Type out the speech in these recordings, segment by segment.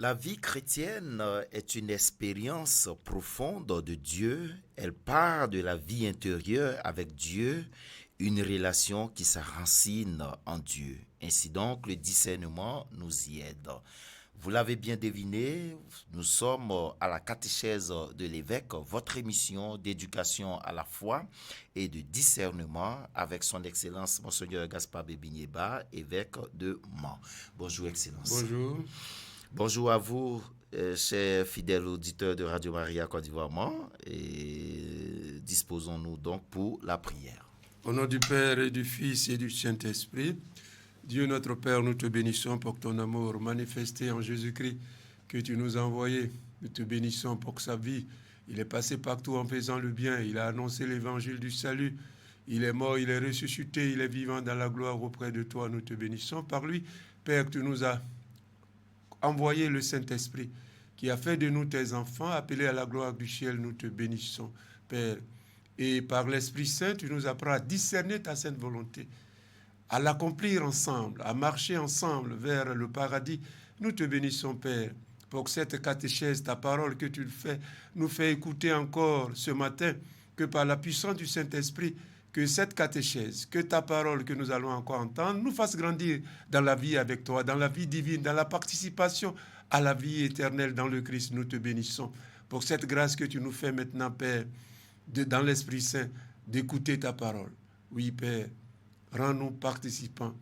La vie chrétienne est une expérience profonde de Dieu. Elle part de la vie intérieure avec Dieu, une relation qui s'enracine en Dieu. Ainsi donc, le discernement nous y aide. Vous l'avez bien deviné, nous sommes à la catéchèse de l'évêque, votre émission d'éducation à la foi et de discernement avec son Excellence Monseigneur Gaspard Bébigneba, évêque de Mans. Bonjour Excellence. Bonjour. Bonjour à vous, chers fidèles auditeurs de Radio Maria Côte d'Ivoire Mans, et disposons-nous donc pour la prière. Au nom du Père et du Fils et du Saint-Esprit, Dieu notre Père, nous te bénissons pour ton amour manifesté en Jésus-Christ que tu nous as envoyé. Nous te bénissons pour sa vie. Il est passé partout en faisant le bien. Il a annoncé l'évangile du salut. Il est mort, il est ressuscité, il est vivant dans la gloire auprès de toi. Nous te bénissons par lui. Père, tu nous as envoyé le Saint-Esprit qui a fait de nous tes enfants, appelés à la gloire du ciel. Nous te bénissons, Père. Et par l'Esprit Saint, tu nous apprends à discerner ta sainte volonté, à l'accomplir ensemble, à marcher ensemble vers le paradis. Nous te bénissons, Père, pour cette catéchèse, ta parole que tu fais, nous fait écouter encore ce matin, que par la puissance du Saint-Esprit, que cette catéchèse, que ta parole que nous allons encore entendre, nous fasse grandir dans la vie avec toi, dans la vie divine, dans la participation à la vie éternelle dans le Christ. Nous te bénissons pour cette grâce que tu nous fais maintenant, Père, dans l'Esprit Saint, d'écouter ta parole. Oui, Père, rends-nous participants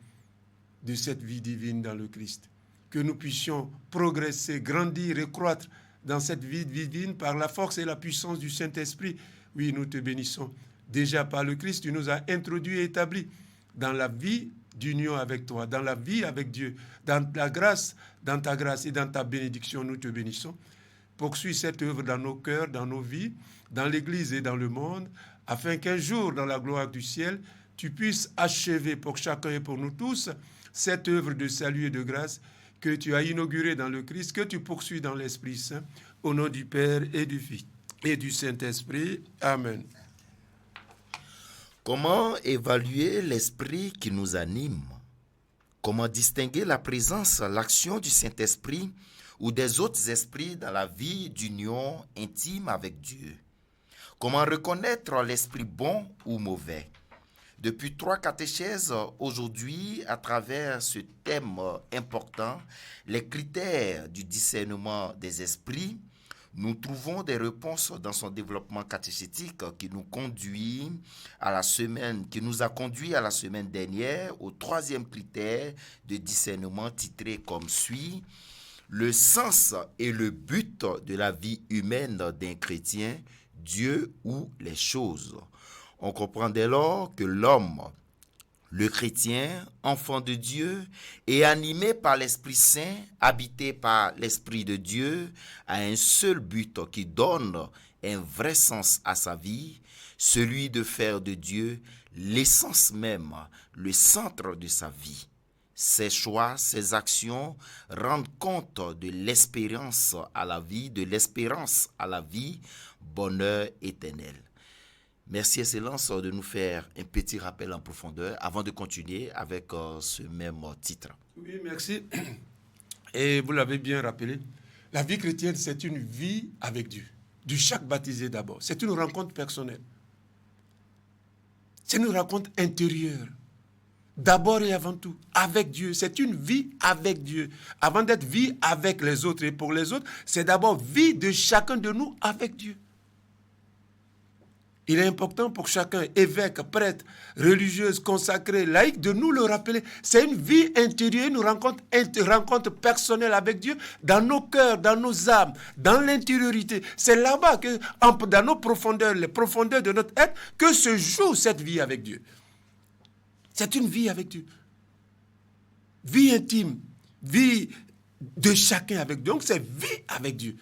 de cette vie divine dans le Christ. Que nous puissions progresser, grandir et croître dans cette vie divine par la force et la puissance du Saint-Esprit. Oui, nous te bénissons. Déjà par le Christ, tu nous as introduits et établis dans la vie d'union avec toi, dans la vie avec Dieu, dans la grâce, dans ta grâce et dans ta bénédiction. Nous te bénissons. Poursuis cette œuvre dans nos cœurs, dans nos vies, dans l'Église et dans le monde, afin qu'un jour, dans la gloire du ciel, tu puisses achever pour chacun et pour nous tous cette œuvre de salut et de grâce que tu as inaugurée dans le Christ, que tu poursuis dans l'Esprit Saint, au nom du Père et du Fils et du Saint-Esprit. Amen. Comment évaluer l'esprit qui nous anime? Comment distinguer la présence, l'action du Saint-Esprit ou des autres esprits dans la vie d'union intime avec Dieu? Comment reconnaître l'esprit bon ou mauvais? Depuis 3 catéchèses, aujourd'hui, à travers ce thème important, les critères du discernement des esprits, nous trouvons des réponses dans son développement catéchétique qui nous a conduit à la semaine dernière au 3e critère de discernement titré comme suit: le sens et le but de la vie humaine d'un chrétien, Dieu ou les choses. On comprend dès lors que l'homme, le chrétien, enfant de Dieu, est animé par l'Esprit Saint, habité par l'Esprit de Dieu, a un seul but qui donne un vrai sens à sa vie, celui de faire de Dieu l'essence même, le centre de sa vie. Ses choix, ses actions rendent compte de l'espérance à la vie, bonheur éternel. Merci Excellence de nous faire un petit rappel en profondeur avant de continuer avec ce même titre. Oui, merci. Et vous l'avez bien rappelé, la vie chrétienne, c'est une vie avec Dieu. Du chaque baptisé d'abord. C'est une rencontre personnelle. C'est une rencontre intérieure. D'abord et avant tout, avec Dieu. C'est une vie avec Dieu. Avant d'être vie avec les autres et pour les autres, c'est d'abord vie de chacun de nous avec Dieu. Il est important pour chacun, évêque, prêtre, religieuse, consacré, laïque, de nous le rappeler. C'est une vie intérieure, une rencontre personnelle avec Dieu, dans nos cœurs, dans nos âmes, dans l'intériorité. C'est là-bas, dans nos profondeurs, les profondeurs de notre être, que se joue cette vie avec Dieu. C'est une vie avec Dieu. Vie intime, vie de chacun avec Dieu. Donc c'est vie avec Dieu.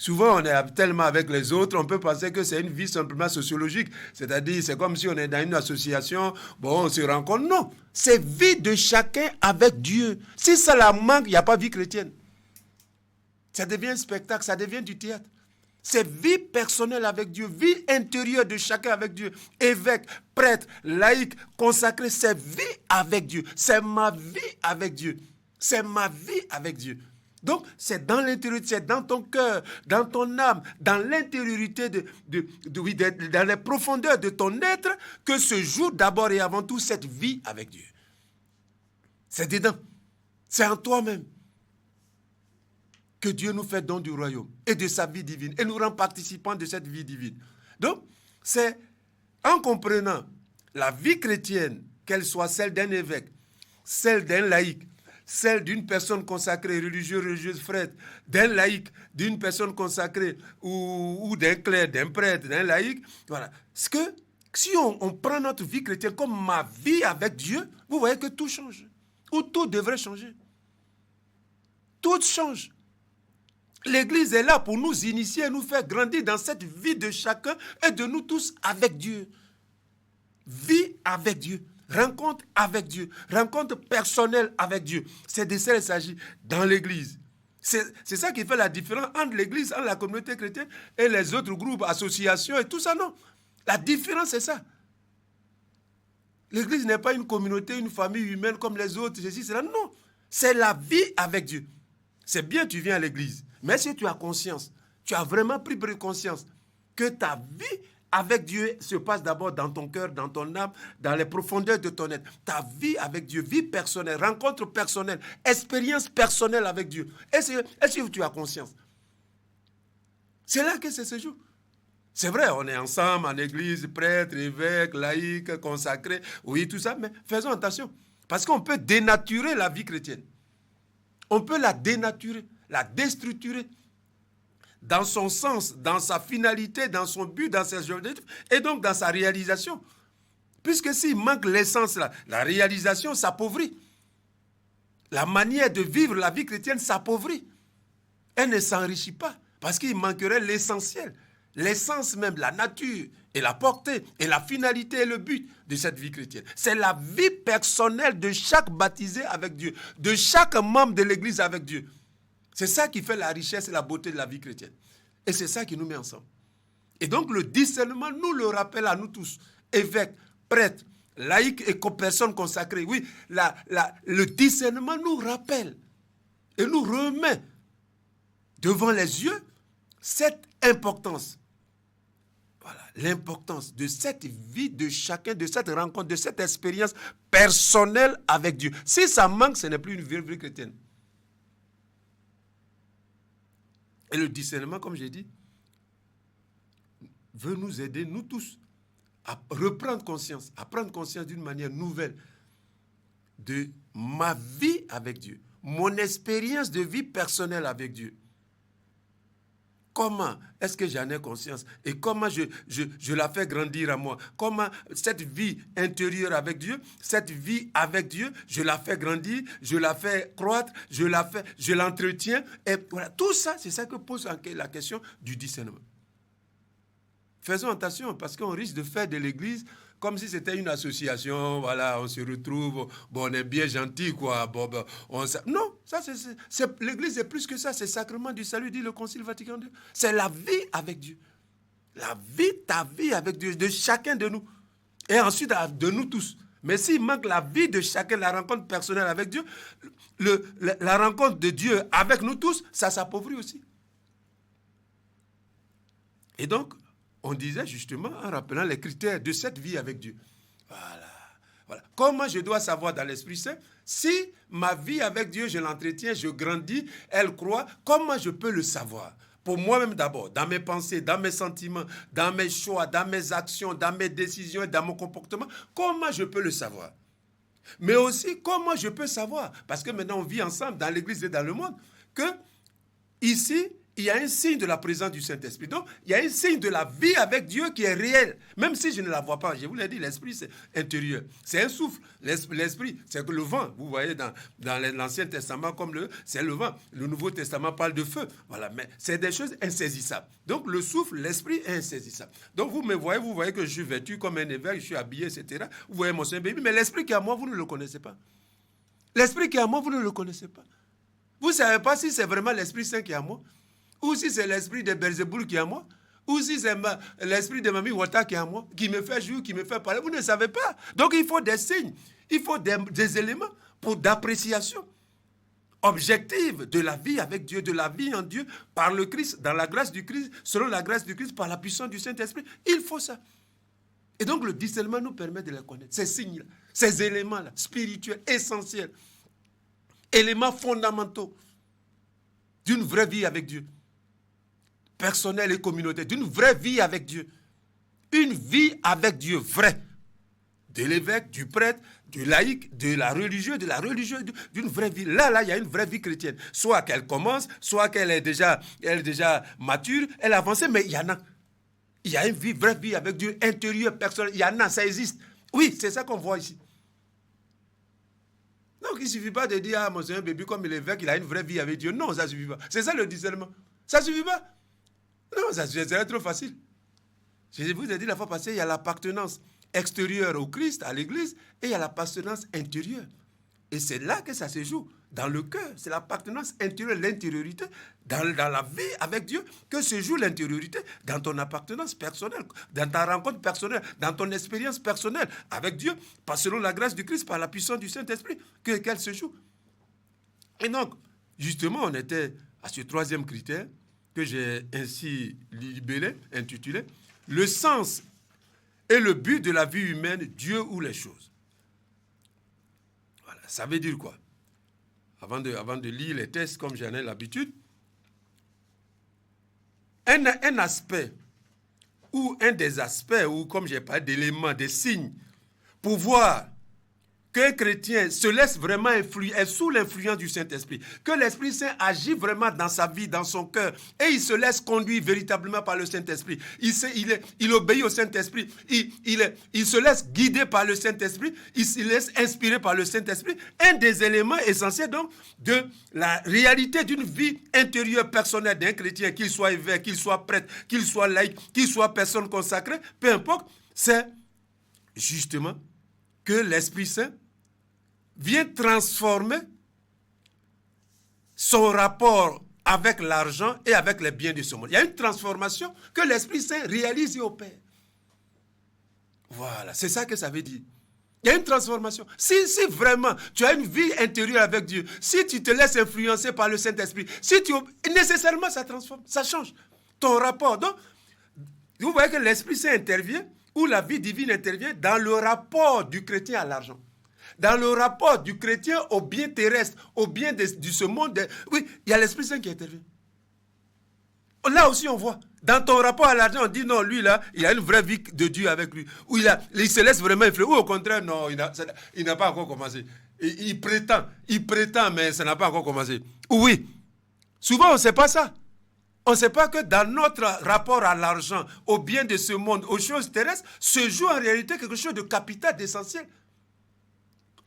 Souvent, on est tellement avec les autres, on peut penser que c'est une vie simplement sociologique. C'est-à-dire, c'est comme si on est dans une association, on se rencontre. Non, c'est vie de chacun avec Dieu. Si ça la manque, il n'y a pas vie chrétienne. Ça devient un spectacle, ça devient du théâtre. C'est vie personnelle avec Dieu, vie intérieure de chacun avec Dieu. Évêque, prêtre, laïque, consacré, c'est vie avec Dieu. C'est ma vie avec Dieu. C'est ma vie avec Dieu. Donc, c'est dans l'intériorité, c'est dans ton cœur, dans ton âme, dans l'intériorité, dans les profondeurs de ton être, que se joue d'abord et avant tout cette vie avec Dieu. C'est dedans. C'est en toi-même que Dieu nous fait don du royaume et de sa vie divine et nous rend participants de cette vie divine. Donc, c'est en comprenant la vie chrétienne, qu'elle soit celle d'un évêque, celle d'un laïc, celle d'une personne consacrée, religieuse, frère, d'un laïc, d'une personne consacrée, ou d'un clerc, d'un prêtre, d'un laïc. Voilà. Parce que si on prend notre vie chrétienne comme ma vie avec Dieu, vous voyez que tout change. Ou tout devrait changer. Tout change. L'Église est là pour nous initier, nous faire grandir dans cette vie de chacun et de nous tous avec Dieu. Vie avec Dieu. Rencontre avec Dieu, rencontre personnelle avec Dieu. C'est de ça qu'il s'agit dans l'Église. C'est ça qui fait la différence entre l'Église, entre la communauté chrétienne et les autres groupes, associations et tout ça, non. La différence, c'est ça. L'Église n'est pas une communauté, une famille humaine comme les autres, ceci, cela. Non, c'est la vie avec Dieu. C'est bien, tu viens à l'Église, mais si tu as conscience, tu as vraiment pris conscience que ta vie avec Dieu se passe d'abord dans ton cœur, dans ton âme, dans les profondeurs de ton être. Ta vie avec Dieu, vie personnelle, rencontre personnelle, expérience personnelle avec Dieu. Est-ce que tu as conscience? C'est là que ça se joue. C'est vrai, on est ensemble en église, prêtre, évêque, laïc, consacré, oui, tout ça, mais faisons attention. Parce qu'on peut dénaturer la vie chrétienne. On peut la dénaturer, la déstructurer. Dans son sens, dans sa finalité, dans son but, dans ses objectifs, et donc dans sa réalisation. Puisque s'il manque l'essence, la réalisation s'appauvrit. La manière de vivre la vie chrétienne s'appauvrit. Elle ne s'enrichit pas, parce qu'il manquerait l'essentiel. L'essence même, la nature, et la portée, et la finalité, et le but de cette vie chrétienne. C'est la vie personnelle de chaque baptisé avec Dieu, de chaque membre de l'Église avec Dieu. C'est ça qui fait la richesse et la beauté de la vie chrétienne. Et c'est ça qui nous met ensemble. Et donc le discernement nous le rappelle à nous tous, évêques, prêtres, laïcs et personnes consacrées. Oui, le discernement nous rappelle et nous remet devant les yeux cette importance. Voilà, l'importance de cette vie de chacun, de cette rencontre, de cette expérience personnelle avec Dieu. Si ça manque, ce n'est plus une vie chrétienne. Et le discernement, comme j'ai dit, veut nous aider, nous tous, à reprendre conscience, à prendre conscience d'une manière nouvelle de ma vie avec Dieu, mon expérience de vie personnelle avec Dieu. Comment est-ce que j'en ai conscience et comment je la fais grandir à moi? Comment cette vie intérieure avec Dieu, cette vie avec Dieu, je la fais grandir, je la fais croître, je l'entretiens. Et voilà, tout ça, c'est ça que pose la question du discernement. Faisons attention parce qu'on risque de faire de l'Église comme si c'était une association, voilà, on se retrouve, bon, on est bien gentil, quoi. Bon, non, ça, l'Église est plus que ça, c'est le sacrement du salut, dit le Concile Vatican II. C'est la vie avec Dieu. La vie, ta vie avec Dieu, de chacun de nous. Et ensuite, de nous tous. Mais s'il manque la vie de chacun, la rencontre personnelle avec Dieu, la rencontre de Dieu avec nous tous, ça s'appauvrit aussi. Et donc, on disait justement en rappelant les critères de cette vie avec Dieu. Voilà. Comment je dois savoir dans l'Esprit Saint? Si ma vie avec Dieu, je l'entretiens, je grandis, elle croît, comment je peux le savoir? Pour moi-même d'abord, dans mes pensées, dans mes sentiments, dans mes choix, dans mes actions, dans mes décisions et dans mon comportement, comment je peux le savoir? Mais aussi, comment je peux savoir? Parce que maintenant, on vit ensemble dans l'Église et dans le monde, que ici, il y a un signe de la présence du Saint-Esprit. Donc, il y a un signe de la vie avec Dieu qui est réel, même si je ne la vois pas. Je vous l'ai dit, l'Esprit, c'est intérieur. C'est un souffle. L'Esprit, c'est que le vent. Vous voyez, dans l'Ancien Testament, c'est le vent. Le Nouveau Testament parle de feu. Voilà, mais c'est des choses insaisissables. Donc, le souffle, l'Esprit est insaisissable. Donc, vous voyez que je suis vêtu comme un évêque, je suis habillé, etc. Vous voyez mon Saint-Bébé, mais l'Esprit qui est à moi, vous ne le connaissez pas. L'Esprit qui est à moi, vous ne le connaissez pas. Vous ne savez pas si c'est vraiment l'Esprit Saint qui est à moi, ou si c'est l'esprit de Belzéboul qui est en moi, ou si c'est l'esprit de Mami Wata qui est en moi, qui me fait jouer, qui me fait parler. Vous ne savez pas. Donc il faut des signes, il faut des éléments d'appréciation. objective de la vie avec Dieu, de la vie en Dieu, par le Christ, dans la grâce du Christ, selon la grâce du Christ, par la puissance du Saint-Esprit. Il faut ça. Et donc le discernement nous permet de les connaître, ces signes-là, ces éléments-là, spirituels, essentiels, éléments fondamentaux d'une vraie vie avec Dieu, personnelle et communautaire, d'une vraie vie avec Dieu. Une vie avec Dieu vraie, de l'évêque, du prêtre, du laïc, de la religieuse, d'une vraie vie. Là, il y a une vraie vie chrétienne. Soit qu'elle commence, soit qu'elle est déjà mature, elle avance, mais il y en a. Il y a une vraie vie avec Dieu, intérieure, personnelle. Il y en a, ça existe. Oui, c'est ça qu'on voit ici. Donc, il ne suffit pas de dire, mon Seigneur bébé, comme l'évêque, il a une vraie vie avec Dieu. Non, ça ne suffit pas. C'est ça le discernement. Ça ne suffit pas. Non, ça serait trop facile. Je vous ai dit la fois passée, il y a l'appartenance extérieure au Christ, à l'Église, et il y a l'appartenance intérieure. Et c'est là que ça se joue, dans le cœur. C'est l'appartenance intérieure, l'intériorité, dans la vie avec Dieu, que se joue l'intériorité, dans ton appartenance personnelle, dans ta rencontre personnelle, dans ton expérience personnelle avec Dieu, pas selon la grâce du Christ, par la puissance du Saint-Esprit, qu'elle se joue. Et donc, justement, on était à ce troisième critère, que j'ai ainsi libellé, intitulé, le sens et le but de la vie humaine, Dieu ou les choses. Voilà, ça veut dire quoi? Avant de lire les textes comme j'en ai l'habitude, un aspect, ou un des aspects, ou comme j'ai parlé d'éléments, des signes, pour voir qu'un chrétien se laisse vraiment influer, est sous l'influence du Saint-Esprit, que l'Esprit Saint agit vraiment dans sa vie, dans son cœur, et il se laisse conduire véritablement par le Saint-Esprit. Il obéit au Saint-Esprit, il se laisse guider par le Saint-Esprit, il se laisse inspirer par le Saint-Esprit. Un des éléments essentiels donc de la réalité d'une vie intérieure personnelle d'un chrétien, qu'il soit évêque, qu'il soit prêtre, qu'il soit laïc, qu'il soit personne consacrée, peu importe, c'est justement que l'Esprit Saint vient transformer son rapport avec l'argent et avec les biens de ce monde. Il y a une transformation que l'Esprit Saint réalise et opère. Voilà, c'est ça que ça veut dire. Il y a une transformation. Si vraiment tu as une vie intérieure avec Dieu, si tu te laisses influencer par le Saint-Esprit, nécessairement ça transforme, ça change ton rapport. Donc, vous voyez que l'Esprit Saint intervient, où la vie divine intervient dans le rapport du chrétien à l'argent. Dans le rapport du chrétien au bien terrestre, au bien de ce monde. Oui, il y a l'Esprit Saint qui intervient. Là aussi, on voit. Dans ton rapport à l'argent, on dit non, lui là, il a une vraie vie de Dieu avec lui. Ou il se laisse vraiment influer. Ou au contraire, non, il n'a pas encore commencé. Il prétend, mais ça n'a pas encore commencé. Oui, souvent on ne sait pas ça. On ne sait pas que dans notre rapport à l'argent, au bien de ce monde, aux choses terrestres, se joue en réalité quelque chose de capital, d'essentiel.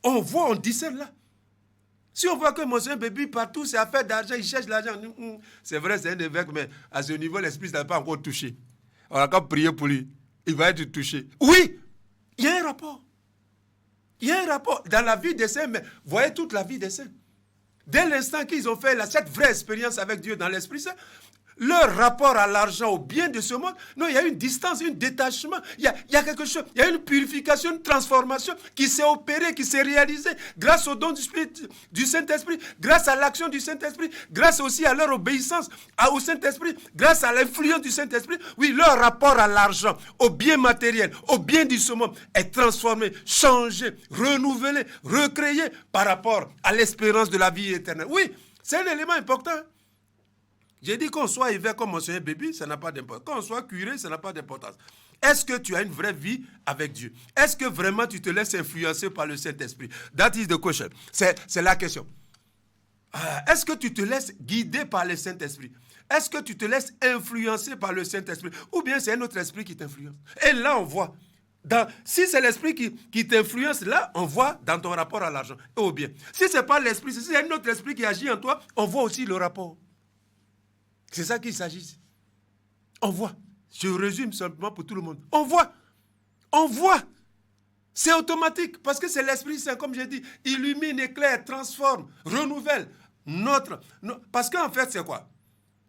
On voit, on discerne là. Si on voit que mon Seigneur bébé partout, c'est affaire d'argent, il cherche l'argent. C'est vrai, c'est un évêque, mais à ce niveau, l'Esprit n'a pas encore touché. On a qu'à prier pour lui. Il va être touché. Oui, il y a un rapport. Il y a un rapport dans la vie des saints, mais voyez toute la vie des saints. Dès l'instant qu'ils ont fait cette vraie expérience avec Dieu dans l'Esprit Saint, leur rapport à l'argent, au bien de ce monde, non, il y a une distance, un détachement, il y a quelque chose, il y a une purification, une transformation qui s'est opérée, qui s'est réalisée grâce au don du Saint-Esprit, grâce à l'action du Saint-Esprit, grâce aussi à leur obéissance au Saint-Esprit, grâce à l'influence du Saint-Esprit. Oui, leur rapport à l'argent, au bien matériel, au bien de ce monde est transformé, changé, renouvelé, recréé par rapport à l'espérance de la vie éternelle. Oui, c'est un élément important. J'ai dit qu'on soit évêque comme Monseigneur Bébé, ça n'a pas d'importance. Qu'on soit curé, ça n'a pas d'importance. Est-ce que tu as une vraie vie avec Dieu? Est-ce que vraiment tu te laisses influencer par le Saint-Esprit? That is the question. C'est la question. Est-ce que tu te laisses guider par le Saint-Esprit? Est-ce que tu te laisses influencer par le Saint-Esprit? Ou bien c'est un autre esprit qui t'influence? Et là, on voit. Si c'est l'esprit qui t'influence, là, on voit dans ton rapport à l'argent et au bien. Si ce n'est pas l'esprit, si c'est un autre esprit qui agit en toi, on voit aussi le rapport. C'est ça qu'il s'agit. On voit. Je résume simplement pour tout le monde. On voit. On voit. C'est automatique parce que c'est l'Esprit Saint, comme j'ai dit, illumine, éclaire, transforme, renouvelle parce qu'en fait, c'est quoi?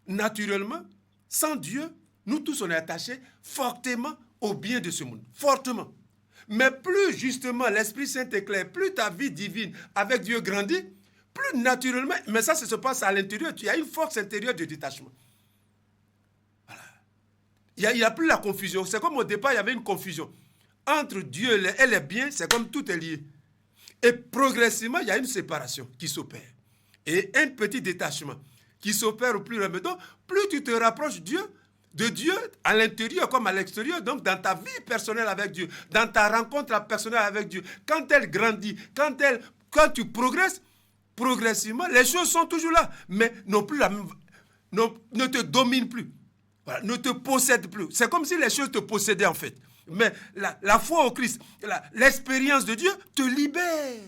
Naturellement, sans Dieu, nous tous, on est attachés fortement au bien de ce monde. Fortement. Mais plus justement l'Esprit Saint éclaire, plus ta vie divine avec Dieu grandit, plus naturellement, mais ça se passe à l'intérieur, il y a une force intérieure de détachement. Voilà. Il n'y a plus la confusion. C'est comme au départ, il y avait une confusion. Entre Dieu et les biens, c'est comme tout est lié. Et progressivement, il y a une séparation qui s'opère. Et un petit détachement qui s'opère au plus rapide. Donc, plus tu te rapproches de Dieu, à l'intérieur comme à l'extérieur, donc dans ta vie personnelle avec Dieu, dans ta rencontre personnelle avec Dieu, quand elle grandit, quand tu progresses, progressivement, les choses sont toujours là, mais ne te dominent plus, voilà, ne te possèdent plus. C'est comme si les choses te possédaient en fait. Mais la foi au Christ, l'expérience de Dieu te libère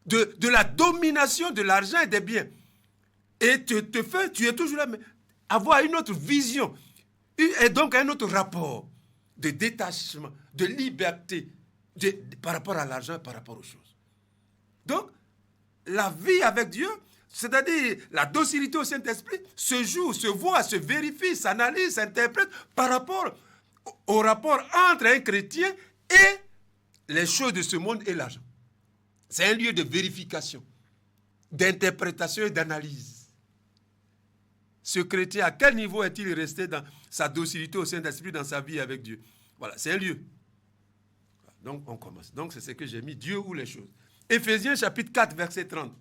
de la domination de l'argent et des biens. Et tu es toujours là, mais avoir une autre vision, et donc un autre rapport de détachement, de liberté par rapport à l'argent, par rapport aux choses. Donc, la vie avec Dieu, c'est-à-dire la docilité au Saint-Esprit, se joue, se voit, se vérifie, s'analyse, s'interprète par rapport au rapport entre un chrétien et les choses de ce monde et l'argent. C'est un lieu de vérification, d'interprétation et d'analyse. Ce chrétien, à quel niveau est-il resté dans sa docilité au Saint-Esprit, dans sa vie avec Dieu? Voilà, c'est un lieu. Donc, on commence. Donc, c'est ce que j'ai mis, Dieu ou les choses. Éphésiens chapitre 4, verset 30.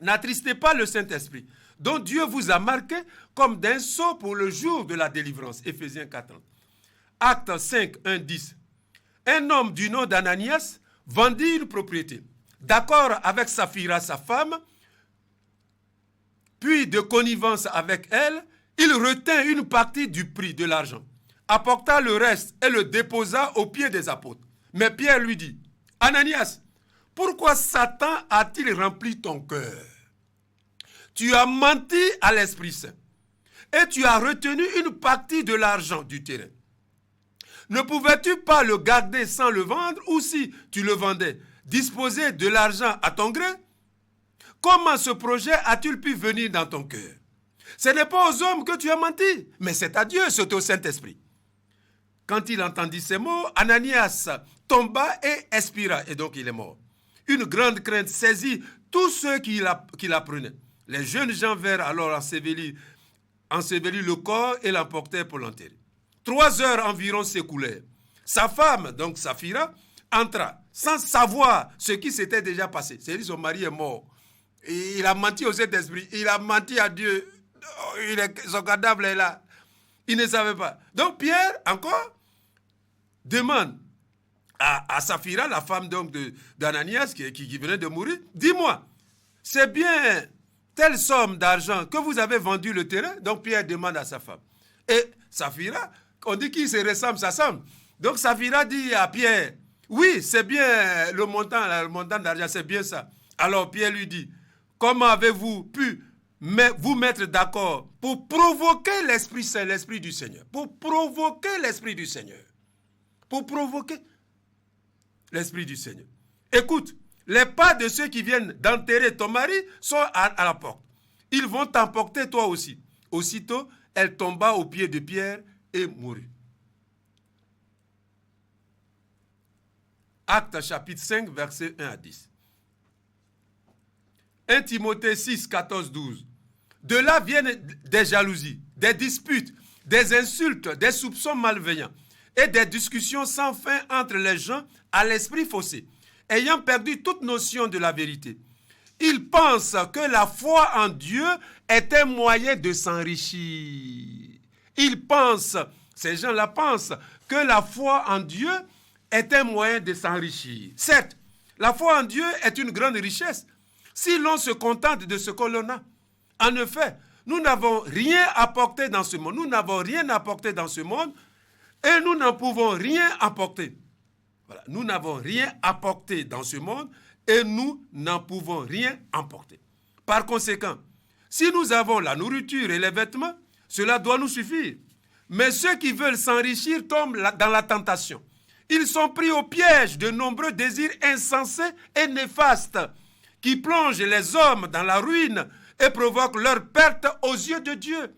N'attristez pas le Saint-Esprit, dont Dieu vous a marqué comme d'un sceau pour le jour de la délivrance. Éphésiens 4, 30. Acte 5, 1, 10. Un homme du nom d'Ananias vendit une propriété, d'accord avec Saphira, sa femme, puis de connivence avec elle, il retint une partie du prix de l'argent, apporta le reste et le déposa aux pieds des apôtres. Mais Pierre lui dit, Ananias, pourquoi Satan a-t-il rempli ton cœur? Tu as menti à l'Esprit Saint et tu as retenu une partie de l'argent du terrain. Ne pouvais-tu pas le garder sans le vendre, ou si tu le vendais, disposer de l'argent à ton gré? Comment ce projet a-t-il pu venir dans ton cœur? Ce n'est pas aux hommes que tu as menti, mais c'est à Dieu, c'est au Saint-Esprit. Quand il entendit ces mots, Ananias tomba et expira, et donc il est mort. Une grande crainte saisit tous ceux qui l'apprenaient. Les jeunes gens vinrent alors ensevelir le corps et l'emportèrent pour l'enterrer. 3 heures environ s'écoulèrent. Sa femme, donc Saphira, entra sans savoir ce qui s'était déjà passé. C'est-à-dire son mari est mort. Et il a menti au Saint-Esprit. Il a menti à Dieu. Son cadavre est là. Il ne savait pas. Donc Pierre, encore, demande à Saphira, la femme donc d'Ananias qui venait de mourir, dis-moi, c'est bien telle somme d'argent que vous avez vendu le terrain? Donc Pierre demande à sa femme. Et Saphira, on dit qu'il se ressemble, ça semble. Donc Saphira dit à Pierre, oui, c'est bien le montant d'argent, c'est bien ça. Alors Pierre lui dit, comment avez-vous pu vous mettre d'accord pour provoquer l'Esprit Saint, l'Esprit du Seigneur? Pour provoquer l'Esprit du Seigneur. Pour provoquer l'Esprit du Seigneur. Écoute, les pas de ceux qui viennent d'enterrer ton mari sont à la porte. Ils vont t'emporter toi aussi. Aussitôt, elle tomba aux pieds de Pierre et mourut. Actes chapitre 5, versets 1 à 10. 1 Timothée 6, 14, 12. De là viennent des jalousies, des disputes, des insultes, des soupçons malveillants et des discussions sans fin entre les gens à l'esprit faussé, ayant perdu toute notion de la vérité. Ils pensent que la foi en Dieu est un moyen de s'enrichir. Ils pensent, ces gens-là pensent que la foi en Dieu est un moyen de s'enrichir. Certes, la foi en Dieu est une grande richesse si l'on se contente de ce que l'on a. En effet, nous n'avons rien apporté dans ce monde. Nous n'avons rien apporté dans ce monde et nous n'en pouvons rien apporter. Voilà. Nous n'avons rien apporté dans ce monde et nous n'en pouvons rien emporter. Par conséquent, si nous avons la nourriture et les vêtements, cela doit nous suffire. Mais ceux qui veulent s'enrichir tombent dans la tentation. Ils sont pris au piège de nombreux désirs insensés et néfastes qui plongent les hommes dans la ruine et provoquent leur perte aux yeux de Dieu.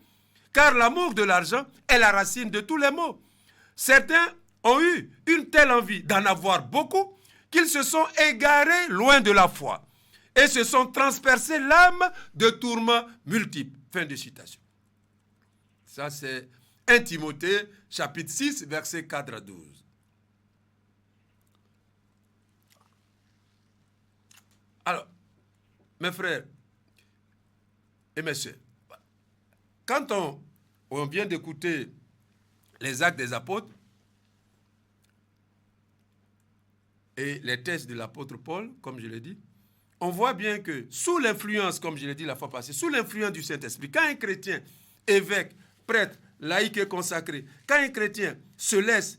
Car l'amour de l'argent est la racine de tous les maux. Certains ont eu une telle envie d'en avoir beaucoup qu'ils se sont égarés loin de la foi et se sont transpercés l'âme de tourments multiples. Fin de citation. Ça, c'est 1 Timothée, chapitre 6, versets 4 à 12. Alors, mes frères et mes sœurs, quand on vient d'écouter les Actes des Apôtres et les textes de l'apôtre Paul, comme je l'ai dit, on voit bien que sous l'influence, comme je l'ai dit la fois passée, sous l'influence du Saint-Esprit, quand un chrétien, évêque, prêtre, laïque et consacré, quand un chrétien se laisse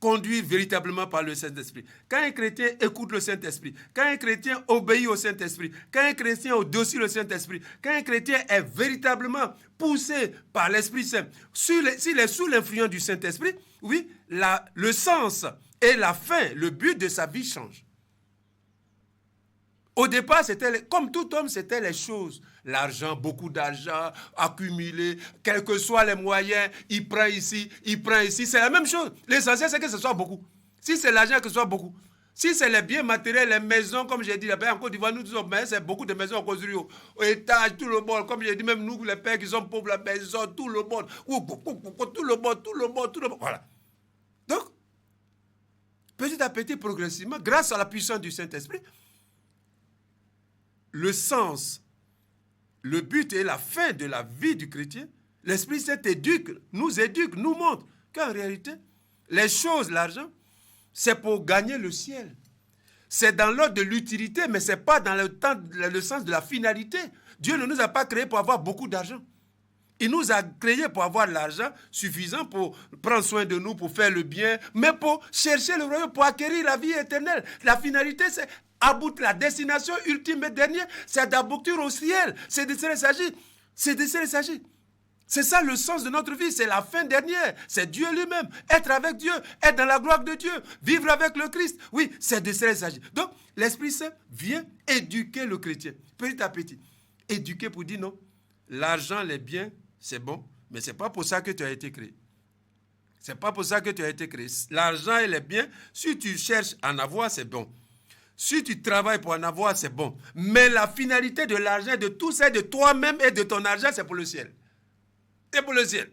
conduire véritablement par le Saint-Esprit, quand un chrétien écoute le Saint-Esprit, quand un chrétien obéit au Saint-Esprit, quand un chrétien obéit au Saint-Esprit, quand un chrétien est véritablement poussé par l'Esprit Saint, s'il est sous l'influence du Saint-Esprit, oui, le sens et la fin, le but de sa vie change. Au départ, comme tout homme, c'était les choses. L'argent, beaucoup d'argent, accumulé, quels que soient les moyens, il prend ici, c'est la même chose. L'essentiel, c'est que ce soit beaucoup. Si c'est l'argent, que ce soit beaucoup. Si c'est les biens matériels, les maisons, comme j'ai dit, en Côte d'Ivoire, nous sommes, c'est beaucoup de maisons construites au étage, tout le monde. Comme j'ai dit, même nous, les pères qui sont pauvres, la maison, tout le monde. Tout le monde. Voilà. Donc, petit à petit, progressivement, grâce à la puissance du Saint-Esprit, le sens, le but et la fin de la vie du chrétien, l'Esprit Saint nous montre qu'en réalité, les choses, l'argent, c'est pour gagner le ciel. C'est dans l'ordre de l'utilité, mais ce n'est pas dans le sens de la finalité. Dieu ne nous a pas créés pour avoir beaucoup d'argent. Il nous a créés pour avoir l'argent suffisant pour prendre soin de nous, pour faire le bien, mais pour chercher le royaume, pour acquérir la vie éternelle. La finalité, c'est la destination ultime et dernière, c'est d'aboutir au ciel. C'est de ça il s'agit. C'est ça le sens de notre vie, c'est la fin dernière. C'est Dieu lui-même, être avec Dieu, être dans la gloire de Dieu, vivre avec le Christ. Oui, c'est de ça il s'agit. Donc, l'Esprit Saint vient éduquer le chrétien, petit à petit. Éduquer pour dire non, l'argent, les biens, c'est bon, mais ce n'est pas pour ça que tu as été créé. C'est pas pour ça que tu as été créé. L'argent et les biens, si tu cherches à en avoir, c'est bon. Si tu travailles pour en avoir, c'est bon. Mais la finalité de l'argent, de tout ça, de toi-même et de ton argent, c'est pour le ciel. C'est pour le ciel.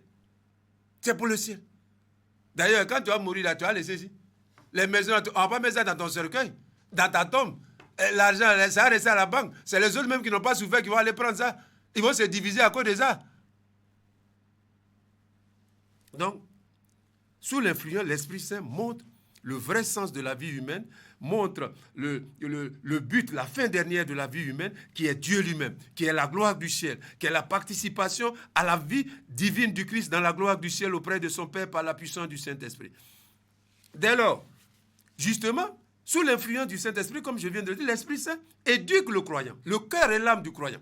C'est pour le ciel. D'ailleurs, quand tu vas mourir là, tu vas laisser ici. Les maisons, on va pas mettre ça dans ton cercueil, dans ta tombe. L'argent, ça va rester à la banque. C'est les autres même qui n'ont pas souffert qui vont aller prendre ça. Ils vont se diviser à cause de ça. Donc, sous l'influence, l'Esprit Saint montre le vrai sens de la vie humaine, montre le but, la fin dernière de la vie humaine, qui est Dieu lui-même, qui est la gloire du ciel, qui est la participation à la vie divine du Christ dans la gloire du ciel auprès de son Père par la puissance du Saint-Esprit. Dès lors, justement, sous l'influence du Saint-Esprit, comme je viens de le dire, l'Esprit Saint éduque le croyant, le cœur et l'âme du croyant.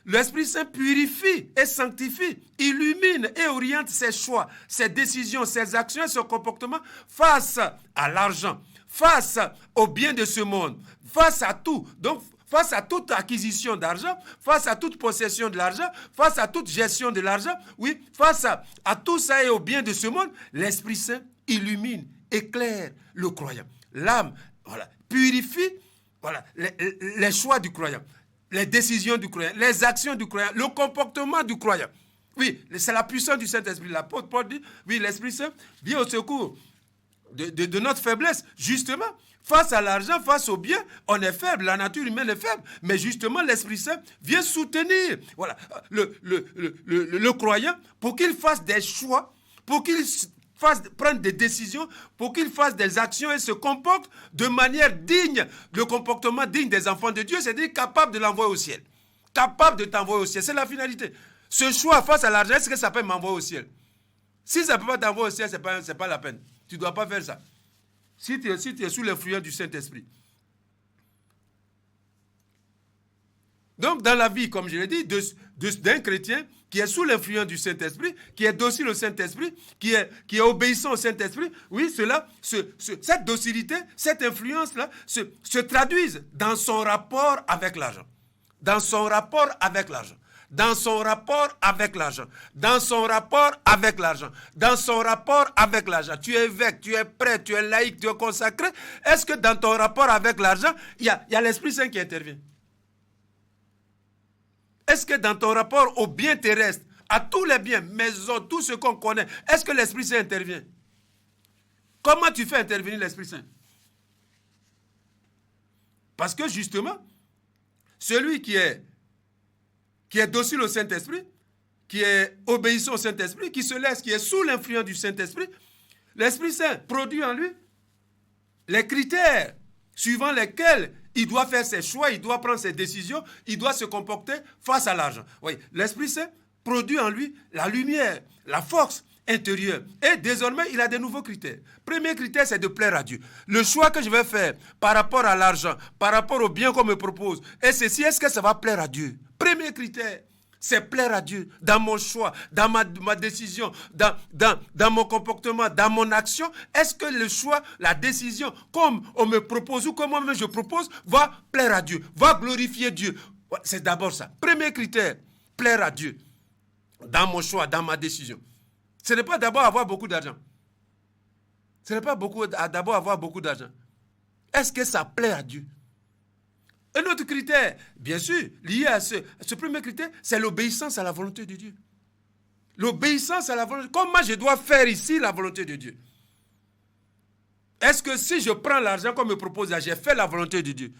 L'Esprit Saint purifie et sanctifie, illumine et oriente ses choix, ses décisions, ses actions et son comportement face à l'argent, face au bien de ce monde, face à tout. Donc, face à toute acquisition d'argent, face à toute possession de l'argent, face à toute gestion de l'argent, oui, face à tout ça et au bien de ce monde, l'Esprit Saint illumine, éclaire le croyant. L'âme, voilà, purifie, voilà, les choix du croyant. Les décisions du croyant, les actions du croyant, le comportement du croyant. Oui, c'est la puissance du Saint-Esprit. L'apôtre Paul dit, oui, l'Esprit Saint vient au secours de notre faiblesse. Justement, face à l'argent, face au bien, on est faible, la nature humaine est faible. Mais justement, l'Esprit Saint vient soutenir le croyant pour qu'il fasse des choix, pour qu'il prendre des décisions, pour qu'il fasse des actions et se comporte de manière digne, le comportement digne des enfants de Dieu, c'est-à-dire capable de l'envoyer au ciel. Capable de t'envoyer au ciel, c'est la finalité. Ce choix face à l'argent, est-ce que ça peut m'envoyer au ciel? Si ça ne peut pas t'envoyer au ciel, ce n'est pas la peine. Tu ne dois pas faire ça. Si tu es sous l'influence du Saint-Esprit. Donc, dans la vie, comme je l'ai dit, d'un chrétien qui est sous l'influence du Saint-Esprit, qui est docile au Saint-Esprit, qui est obéissant au Saint-Esprit, oui, cette docilité, cette influence-là se traduisent dans son rapport avec l'argent. Dans son rapport avec l'argent. Dans son rapport avec l'argent. Dans son rapport avec l'argent. Dans son rapport avec l'argent. Tu es évêque, tu es prêtre, tu es laïque, tu es consacré. Est-ce que dans ton rapport avec l'argent, il y a l'Esprit Saint qui intervient? Est-ce que dans ton rapport aux biens terrestres, à tous les biens, maisons, tout ce qu'on connaît, est-ce que l'Esprit Saint intervient? Comment tu fais intervenir l'Esprit Saint? Parce que justement, celui qui est docile au Saint-Esprit, qui est obéissant au Saint-Esprit, qui se laisse, qui est sous l'influence du Saint-Esprit, l'Esprit Saint produit en lui les critères suivant lesquels il doit faire ses choix, il doit prendre ses décisions, il doit se comporter face à l'argent. Oui, l'Esprit Saint produit en lui la lumière, la force intérieure. Et désormais, il a de nouveaux critères. Premier critère, c'est de plaire à Dieu. Le choix que je vais faire par rapport à l'argent, par rapport au bien qu'on me propose, et ceci, est-ce que ça va plaire à Dieu? Premier critère, c'est plaire à Dieu dans mon choix, dans ma décision, dans mon comportement, dans mon action. Est-ce que le choix, la décision, comme on me propose ou comme moi-même je propose, va plaire à Dieu, va glorifier Dieu? C'est d'abord ça. Premier critère, plaire à Dieu dans mon choix, dans ma décision. Ce n'est pas d'abord avoir beaucoup d'argent. Ce n'est pas d'abord avoir beaucoup d'argent. Est-ce que ça plaît à Dieu? Un autre critère, bien sûr, lié à ce premier critère, c'est l'obéissance à la volonté de Dieu. L'obéissance à la volonté. Comment je dois faire ici la volonté de Dieu? Est-ce que si je prends l'argent qu'on me propose, j'ai fait la volonté de Dieu?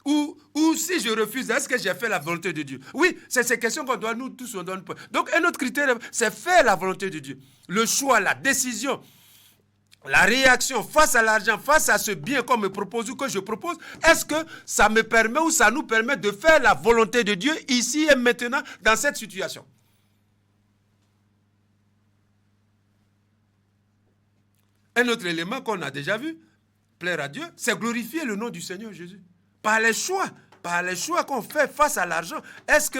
Ou si je refuse, est-ce que j'ai fait la volonté de Dieu? Oui, c'est ces questions qu'on doit nous tous on donne. Donc un autre critère, c'est faire la volonté de Dieu. Le choix, la décision, la réaction face à l'argent, face à ce bien qu'on me propose ou que je propose, est-ce que ça me permet ou ça nous permet de faire la volonté de Dieu ici et maintenant dans cette situation? Un autre élément qu'on a déjà vu, plaire à Dieu, c'est glorifier le nom du Seigneur Jésus. Par les choix qu'on fait face à l'argent, est-ce que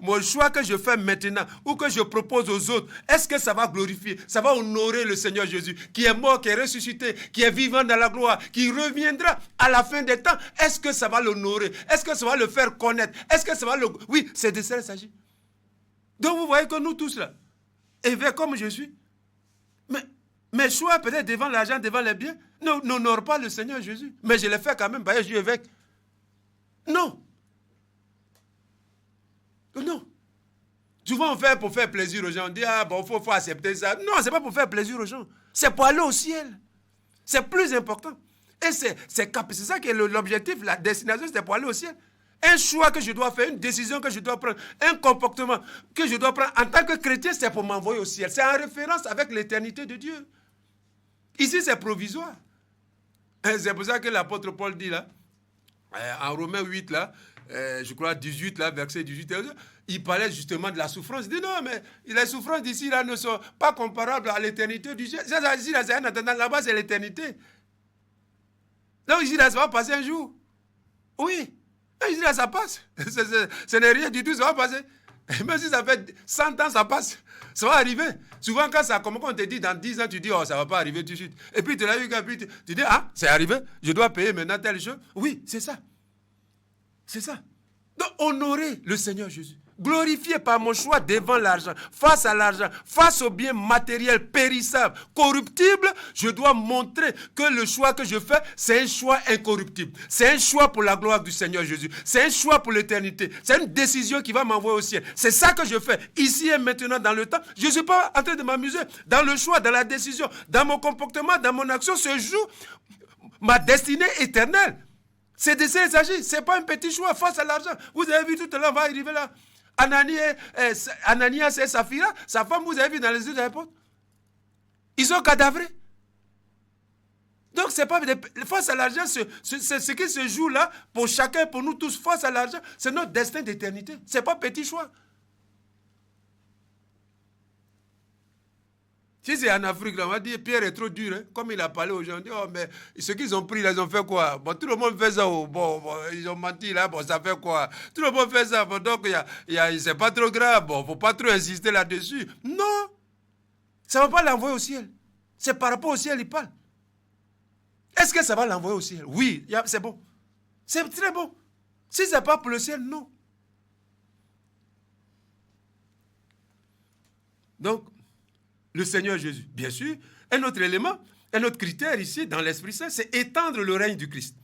mon choix que je fais maintenant ou que je propose aux autres, est-ce que ça va glorifier, ça va honorer le Seigneur Jésus, qui est mort, qui est ressuscité, qui est vivant dans la gloire, qui reviendra à la fin des temps? Est-ce que ça va l'honorer? Est-ce que ça va le faire connaître? Est-ce que ça va le... Oui, c'est de ça qu'il s'agit. Donc vous voyez que nous tous là, évêques comme je suis, mais mes choix peut-être devant l'argent, devant les biens, n'honorent pas le Seigneur Jésus. Mais je les fais quand même parce que je suis évêque. Non. Non. Souvent on fait pour faire plaisir aux gens. On dit, ah bon, faut accepter ça. Non, c'est pas pour faire plaisir aux gens. C'est pour aller au ciel. C'est plus important. Et c'est ça qui est l'objectif, la destination, c'est pour aller au ciel. Un choix que je dois faire, une décision que je dois prendre, un comportement que je dois prendre en tant que chrétien, c'est pour m'envoyer au ciel. C'est en référence avec l'éternité de Dieu. Ici, c'est provisoire. Et c'est pour ça que l'apôtre Paul dit là, en Romains 8, là, je crois 18, là, verset 18, il parlait justement de la souffrance. Il dit non, mais les souffrances d'ici là ne sont pas comparables à l'éternité du ciel. Ici, là, c'est un attendant, là-bas, c'est l'éternité. Donc ici, là, ça va passer un jour. Oui. Ici, là, ça passe. Ce n'est rien du tout, ça va passer. Même si ça fait 100 ans, ça passe. Ça va arriver. Souvent, quand ça commence, on te dit dans 10 ans, tu dis, oh, ça ne va pas arriver tout de suite. Et puis, tu l'as vu, tu dis, ah, c'est arrivé, je dois payer maintenant telle chose. Oui, c'est ça. C'est ça. Donc, honorer le Seigneur Jésus. Glorifié par mon choix devant l'argent, face à l'argent, face aux biens matériels périssables, corruptibles, je dois montrer que le choix que je fais, c'est un choix incorruptible. C'est un choix pour la gloire du Seigneur Jésus. C'est un choix pour l'éternité. C'est une décision qui va m'envoyer au ciel. C'est ça que je fais ici et maintenant dans le temps. Je ne suis pas en train de m'amuser. Dans le choix, dans la décision, dans mon comportement, dans mon action, se joue ma destinée éternelle. C'est de ça qu'il s'agit. Ce n'est pas un petit choix face à l'argent. Vous avez vu tout à l'heure, on va arriver là. Ananias et Saphira, sa femme, vous avez vu dans les yeux de l'apôtre, ils sont cadavrés. Donc, c'est pas face à l'argent, ce qui se joue là, pour chacun, pour nous tous, face à l'argent, c'est notre destin d'éternité. Ce n'est pas petit choix. Si c'est en Afrique, là, on va dire Pierre est trop dur. Hein? Comme il a parlé aux gens, on dit, oh, mais ce qu'ils ont pris, là, ils ont fait quoi? Bon, tout le monde fait ça. Oh, bon, ils ont menti, là, bon, ça fait quoi? Tout le monde fait ça. Bon, donc, c'est pas trop grave. Bon, faut pas trop insister là-dessus. Non! Ça ne va pas l'envoyer au ciel. C'est par rapport au ciel, il parle. Est-ce que ça va l'envoyer au ciel? Oui, c'est bon. C'est très bon. Si ce n'est pas pour le ciel, non. Donc, le Seigneur Jésus, bien sûr. Un autre élément, un autre critère ici dans l'Esprit Saint, c'est étendre le règne du Christ.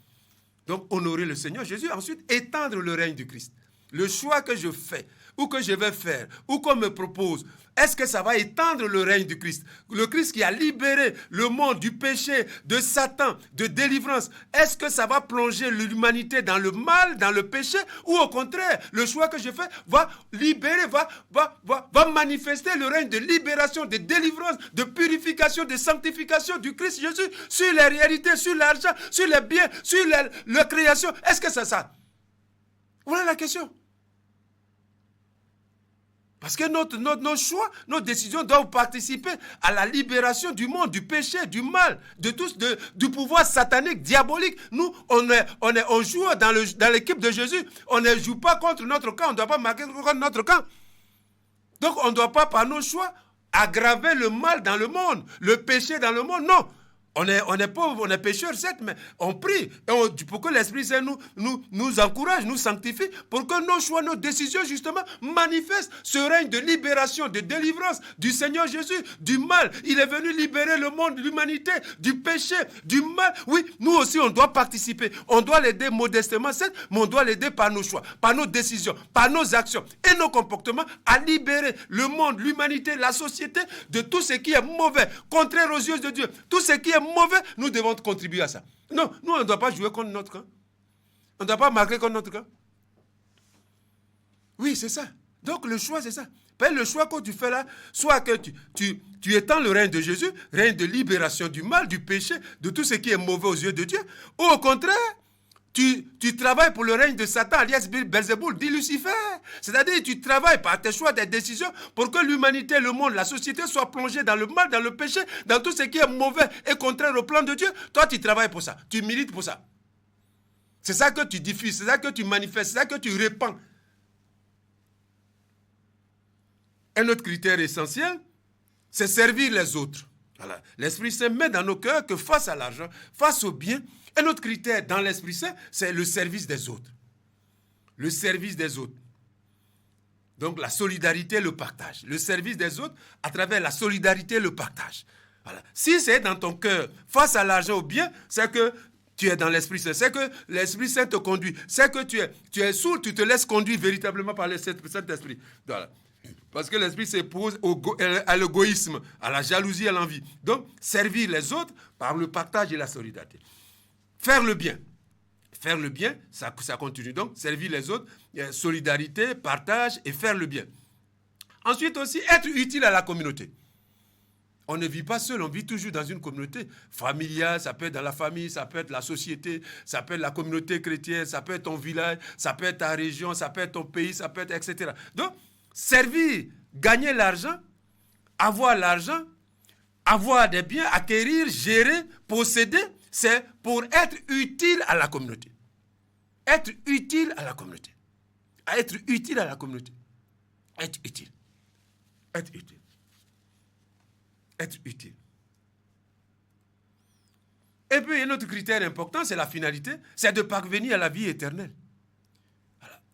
Donc, honorer le Seigneur Jésus, ensuite étendre le règne du Christ. le choix que je fais, ou que je vais faire, ou qu'on me propose, est-ce que ça va étendre le règne du Christ? Le Christ qui a libéré le monde du péché, de Satan, de délivrance. Est-ce que ça va plonger l'humanité dans le mal, dans le péché? Ou au contraire, le choix que je fais va libérer, va manifester le règne de libération, de délivrance, de purification, de sanctification du Christ Jésus sur les réalités, sur l'argent, sur les biens, sur la création? Est-ce que c'est ça? Voilà la question. Parce que nos choix, nos décisions doivent participer à la libération du monde, du péché, du mal, du pouvoir satanique, diabolique. Nous, on joue dans l'équipe de Jésus. On ne joue pas contre notre camp. On ne doit pas marquer contre notre camp. Donc, on ne doit pas, par nos choix, aggraver le mal dans le monde, le péché dans le monde. Non. On est pauvres, on est pécheurs, certes, mais on prie pour que l'Esprit Saint nous encourage, nous sanctifie, pour que nos choix, nos décisions, justement, manifestent ce règne de libération, de délivrance du Seigneur Jésus, du mal. Il est venu libérer le monde, l'humanité, du péché, du mal. Oui, nous aussi, on doit participer. On doit l'aider modestement, certes, mais on doit l'aider par nos choix, par nos décisions, par nos actions et nos comportements à libérer le monde, l'humanité, la société de tout ce qui est mauvais, contraire aux yeux de Dieu. Tout ce qui est mauvais, nous devons contribuer à ça. Non, nous, on ne doit pas jouer contre notre camp. On ne doit pas marquer contre notre camp. Oui, c'est ça. Donc, le choix, c'est ça. Le choix que tu fais là, soit que tu étends le règne de Jésus, règne de libération du mal, du péché, de tout ce qui est mauvais aux yeux de Dieu, ou au contraire, tu travailles pour le règne de Satan, alias Belzéboul, dit Lucifer. C'est-à-dire, tu travailles par tes choix, tes décisions, pour que l'humanité, le monde, la société soit plongée dans le mal, dans le péché, dans tout ce qui est mauvais et contraire au plan de Dieu. Toi, tu travailles pour ça. Tu milites pour ça. C'est ça que tu diffuses, c'est ça que tu manifestes, c'est ça que tu répands. Un autre critère essentiel, c'est servir les autres. Voilà. L'Esprit Saint met dans nos cœurs que face à l'argent, face au bien, un autre critère dans l'Esprit Saint, c'est le service des autres. Le service des autres. Donc la solidarité, le partage. Le service des autres à travers la solidarité, le partage. Voilà. Si c'est dans ton cœur, face à l'argent, au bien, c'est que tu es dans l'Esprit Saint. C'est que l'Esprit Saint te conduit. C'est que tu es sourd, tu te laisses conduire véritablement par le Saint-Esprit. Voilà. Parce que l'esprit s'oppose à l'égoïsme, à la jalousie, à l'envie. Donc, servir les autres par le partage et la solidarité. Faire le bien. Faire le bien, ça continue. Donc, servir les autres, solidarité, partage et faire le bien. Ensuite aussi, être utile à la communauté. On ne vit pas seul, on vit toujours dans une communauté familiale, ça peut être dans la famille, ça peut être la société, ça peut être la communauté chrétienne, ça peut être ton village, ça peut être ta région, ça peut être ton pays, ça peut être etc. Donc, servir, gagner l'argent, avoir des biens, acquérir, gérer, posséder, c'est pour être utile à la communauté. Être utile à la communauté. Être utile à la communauté. Être utile. Être utile. Être utile. Et puis, un autre critère important, c'est la finalité, c'est de parvenir à la vie éternelle.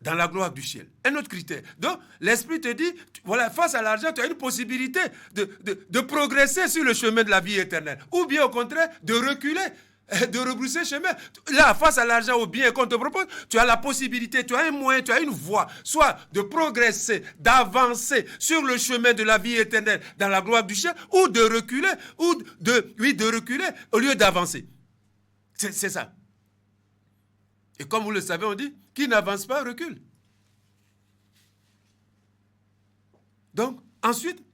Dans la gloire du ciel. Un autre critère. Donc, l'Esprit te dit, voilà, face à l'argent, tu as une possibilité de progresser sur le chemin de la vie éternelle. Ou bien, au contraire, de reculer, de rebrousser chemin. Là, face à l'argent, au bien qu'on te propose, tu as la possibilité, tu as un moyen, tu as une voie, soit de progresser, d'avancer sur le chemin de la vie éternelle dans la gloire du ciel, ou de reculer, de reculer au lieu d'avancer. C'est ça. Et comme vous le savez, on dit, qui n'avance pas recule. Donc, ensuite,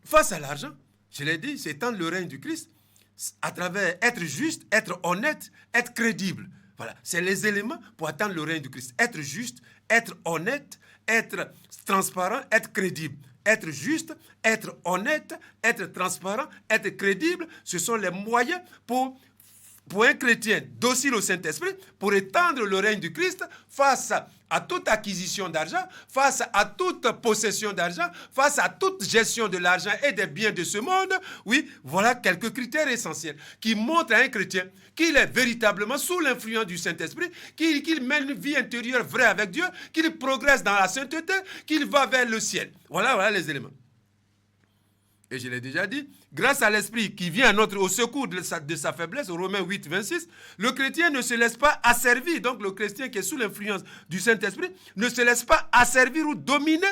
face à l'argent, je l'ai dit, c'est étendre le règne du Christ à travers être juste, être honnête, être crédible. Voilà, c'est les éléments pour atteindre le règne du Christ. Être juste, être honnête, être transparent, être crédible. Être juste, être honnête, être transparent, être crédible, ce sont les moyens pour un chrétien docile au Saint-Esprit, pour étendre le règne du Christ face à toute acquisition d'argent, face à toute possession d'argent, face à toute gestion de l'argent et des biens de ce monde. Oui, voilà quelques critères essentiels qui montrent à un chrétien qu'il est véritablement sous l'influence du Saint-Esprit, qu'il mène une vie intérieure vraie avec Dieu, qu'il progresse dans la sainteté, qu'il va vers le ciel. Voilà les éléments. Et je l'ai déjà dit, grâce à l'Esprit qui vient au secours de sa faiblesse, Romains 8, 26, le chrétien ne se laisse pas asservir. Donc le chrétien qui est sous l'influence du Saint-Esprit ne se laisse pas asservir ou dominer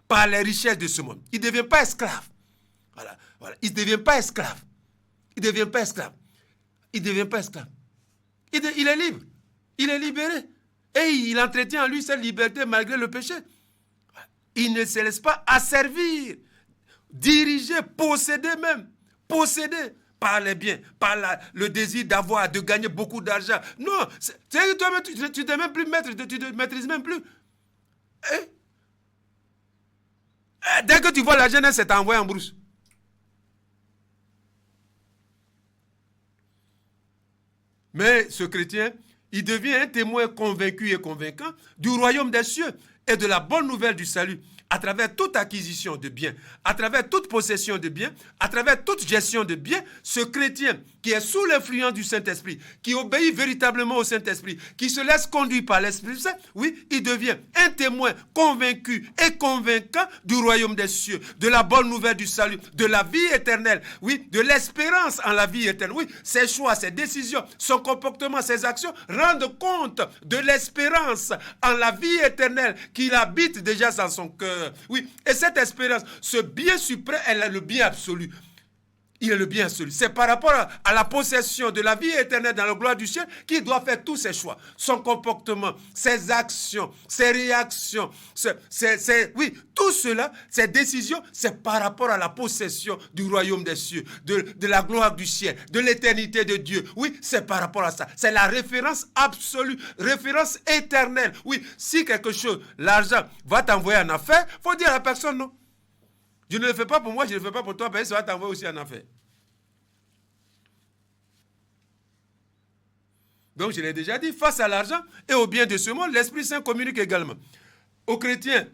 par les richesses de ce monde. Il ne devient pas esclave. Voilà. Il ne devient pas esclave. Il ne devient pas esclave. Il ne devient pas esclave. Il est libre. Il est libéré. Et il entretient en lui cette liberté malgré le péché. Il ne se laisse pas asservir, diriger, posséder même. Posséder par les biens, par le désir d'avoir, de gagner beaucoup d'argent. Non, toi-même, tu n'es même plus maître, tu ne maîtrises même plus. Dès que tu vois la jeunesse, c'est t'envoyer en brousse. Mais ce chrétien, il devient un témoin convaincu et convaincant du royaume des cieux et de la bonne nouvelle du salut à travers toute acquisition de biens, à travers toute possession de biens, à travers toute gestion de biens. Ce chrétien qui est sous l'influence du Saint-Esprit, qui obéit véritablement au Saint-Esprit, qui se laisse conduire par l'Esprit Saint, oui, il devient un témoin convaincu et convaincant du royaume des cieux, de la bonne nouvelle du salut, de la vie éternelle, oui, de l'espérance en la vie éternelle. Oui, ses choix, ses décisions, son comportement, ses actions rendent compte de l'espérance en la vie éternelle qu'il habite déjà dans son cœur. Oui, et cette espérance, ce bien suprême, elle est le bien absolu. Il est le bien absolu. C'est par rapport à la possession de la vie éternelle dans la gloire du ciel qu'il doit faire tous ses choix. Son comportement, ses actions, ses réactions, oui, tout cela, ses décisions, c'est par rapport à la possession du royaume des cieux, de la gloire du ciel, de l'éternité de Dieu. Oui, c'est par rapport à ça. C'est la référence absolue, référence éternelle. Oui, si quelque chose, l'argent va t'envoyer en affaire, il faut dire à la personne non. Je ne le fais pas pour moi, je ne le fais pas pour toi, parce que ça va t'envoyer aussi en affaire. Donc, je l'ai déjà dit, face à l'argent et au bien de ce monde, l'Esprit Saint communique également aux chrétiens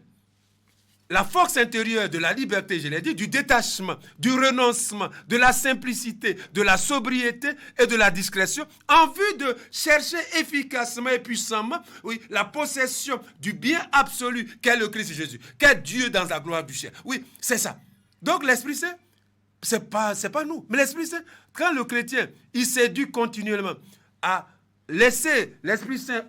la force intérieure de la liberté, je l'ai dit, du détachement, du renoncement, de la simplicité, de la sobriété et de la discrétion, en vue de chercher efficacement et puissamment, oui, la possession du bien absolu qu'est le Christ Jésus, qu'est Dieu dans la gloire du ciel. Oui, c'est ça. Donc l'Esprit Saint, c'est pas nous, mais l'Esprit Saint, quand le chrétien, il s'éduque continuellement à laisser l'Esprit Saint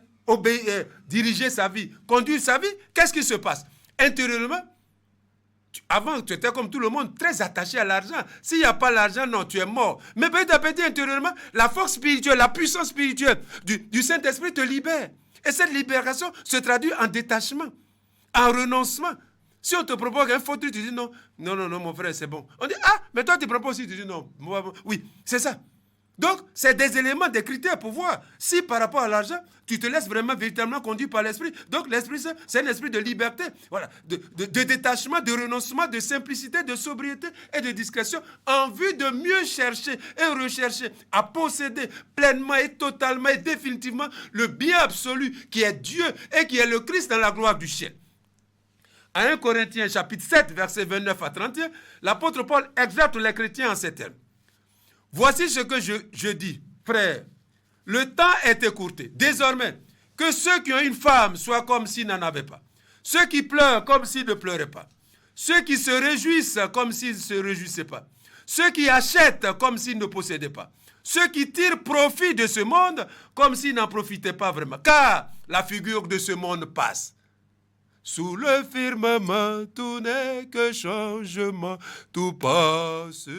diriger sa vie, conduire sa vie, qu'est-ce qui se passe? Intérieurement, avant, tu étais comme tout le monde, très attaché à l'argent. S'il n'y a pas l'argent, non, tu es mort. Mais petit à petit, intérieurement, la force spirituelle, la puissance spirituelle du Saint-Esprit te libère. Et cette libération se traduit en détachement, en renoncement. Si on te propose un faux truc, tu dis non, mon frère, c'est bon. On dit, mais toi, tu proposes aussi, tu dis non. Oui, c'est ça. Donc, c'est des éléments, des critères pour voir si par rapport à l'argent, tu te laisses vraiment véritablement conduire par l'Esprit. Donc, l'Esprit, c'est un esprit de liberté, voilà, de détachement, de renoncement, de simplicité, de sobriété et de discrétion en vue de mieux chercher et rechercher à posséder pleinement et totalement et définitivement le bien absolu qui est Dieu et qui est le Christ dans la gloire du ciel. À 1 Corinthiens chapitre 7, versets 29 à 31, l'apôtre Paul exhorte les chrétiens en ces termes. Voici ce que je dis, frère. Le temps est écourté. Désormais, que ceux qui ont une femme soient comme s'ils n'en avaient pas. Ceux qui pleurent comme s'ils ne pleuraient pas. Ceux qui se réjouissent comme s'ils ne se réjouissaient pas. Ceux qui achètent comme s'ils ne possédaient pas. Ceux qui tirent profit de ce monde comme s'ils n'en profitaient pas vraiment. Car la figure de ce monde passe. Sous le firmament, tout n'est que changement, tout passe.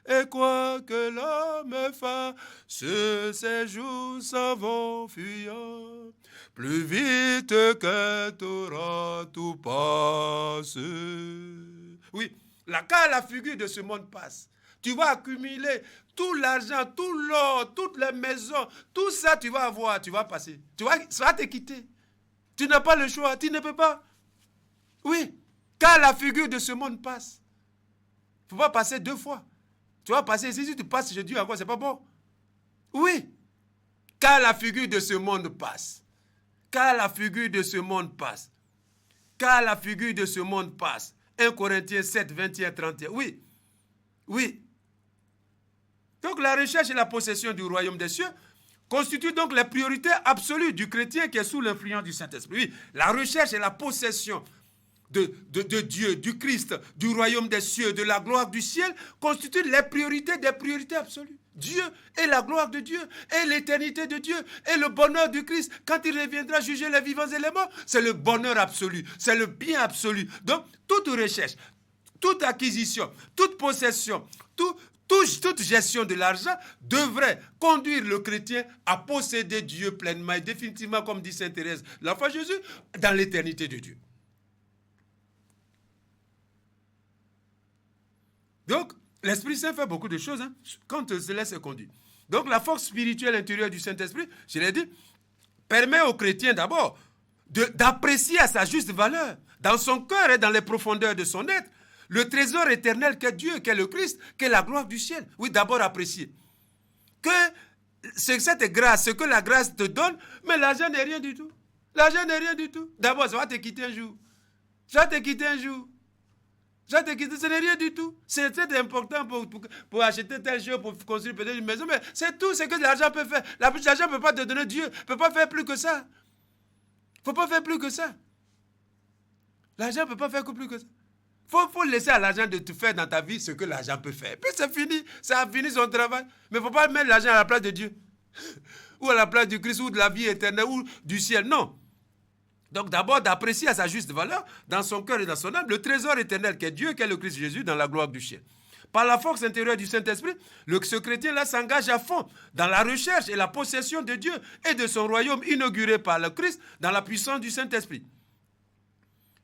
Et quoi que l'homme fasse, ces jours s'en vont fuyant. Plus vite qu'un torrent, tout passe. Oui, car la figure de ce monde passe. Tu vas accumuler tout l'argent, tout l'or, toutes les maisons, tout ça tu vas avoir, tu vas passer. Ça va te quitter. Tu n'as pas le choix, tu ne peux pas. Oui, car la figure de ce monde passe. Il ne faut pas passer deux fois. Tu vas passer ici, si tu passes, je dis encore, c'est pas bon. Oui, car la figure de ce monde passe. Car la figure de ce monde passe. Car la figure de ce monde passe. 1 Corinthiens 7, 21, 31. Oui, oui. Donc la recherche et la possession du royaume des cieux constituent donc les priorités absolues du chrétien qui est sous l'influence du Saint-Esprit. Oui, la recherche et la possession de Dieu, du Christ, du royaume des cieux, de la gloire du ciel, constituent les priorités des priorités absolues. Dieu et la gloire de Dieu, et l'éternité de Dieu, et le bonheur du Christ, quand il reviendra juger les vivants et les morts, c'est le bonheur absolu, c'est le bien absolu. Donc, toute recherche, toute acquisition, toute possession, toute gestion de l'argent devrait conduire le chrétien à posséder Dieu pleinement et définitivement, comme dit Sainte Thérèse, l'enfant Jésus, dans l'éternité de Dieu. Donc, l'Esprit Saint fait beaucoup de choses quand on se laisse conduire. Donc, la force spirituelle intérieure du Saint-Esprit, je l'ai dit, permet au chrétien d'abord d'apprécier à sa juste valeur, dans son cœur et dans les profondeurs de son être, le trésor éternel qu'est Dieu, qu'est le Christ, qu'est la gloire du ciel. Oui, d'abord apprécier. Que cette grâce, ce que la grâce te donne, mais l'argent n'est rien du tout. L'argent n'est rien du tout. D'abord, ça va te quitter un jour. Ça va te quitter un jour. Ce n'est rien du tout. C'est très important pour acheter telle chose, pour construire peut-être une maison, mais c'est tout ce que l'argent peut faire. L'argent ne peut pas te donner Dieu, ne peut pas faire plus que ça. Il ne faut pas faire plus que ça. L'argent ne peut pas faire plus que ça. Il faut laisser à l'argent de te faire dans ta vie ce que l'argent peut faire. Puis c'est fini, ça a fini son travail. Mais il ne faut pas mettre l'argent à la place de Dieu. Ou à la place du Christ, ou de la vie éternelle, ou du ciel. Non. Donc d'abord d'apprécier à sa juste valeur, dans son cœur et dans son âme, le trésor éternel qu'est Dieu, qu'est le Christ Jésus, dans la gloire du ciel. Par la force intérieure du Saint-Esprit, ce chrétien-là s'engage à fond dans la recherche et la possession de Dieu et de son royaume inauguré par le Christ dans la puissance du Saint-Esprit.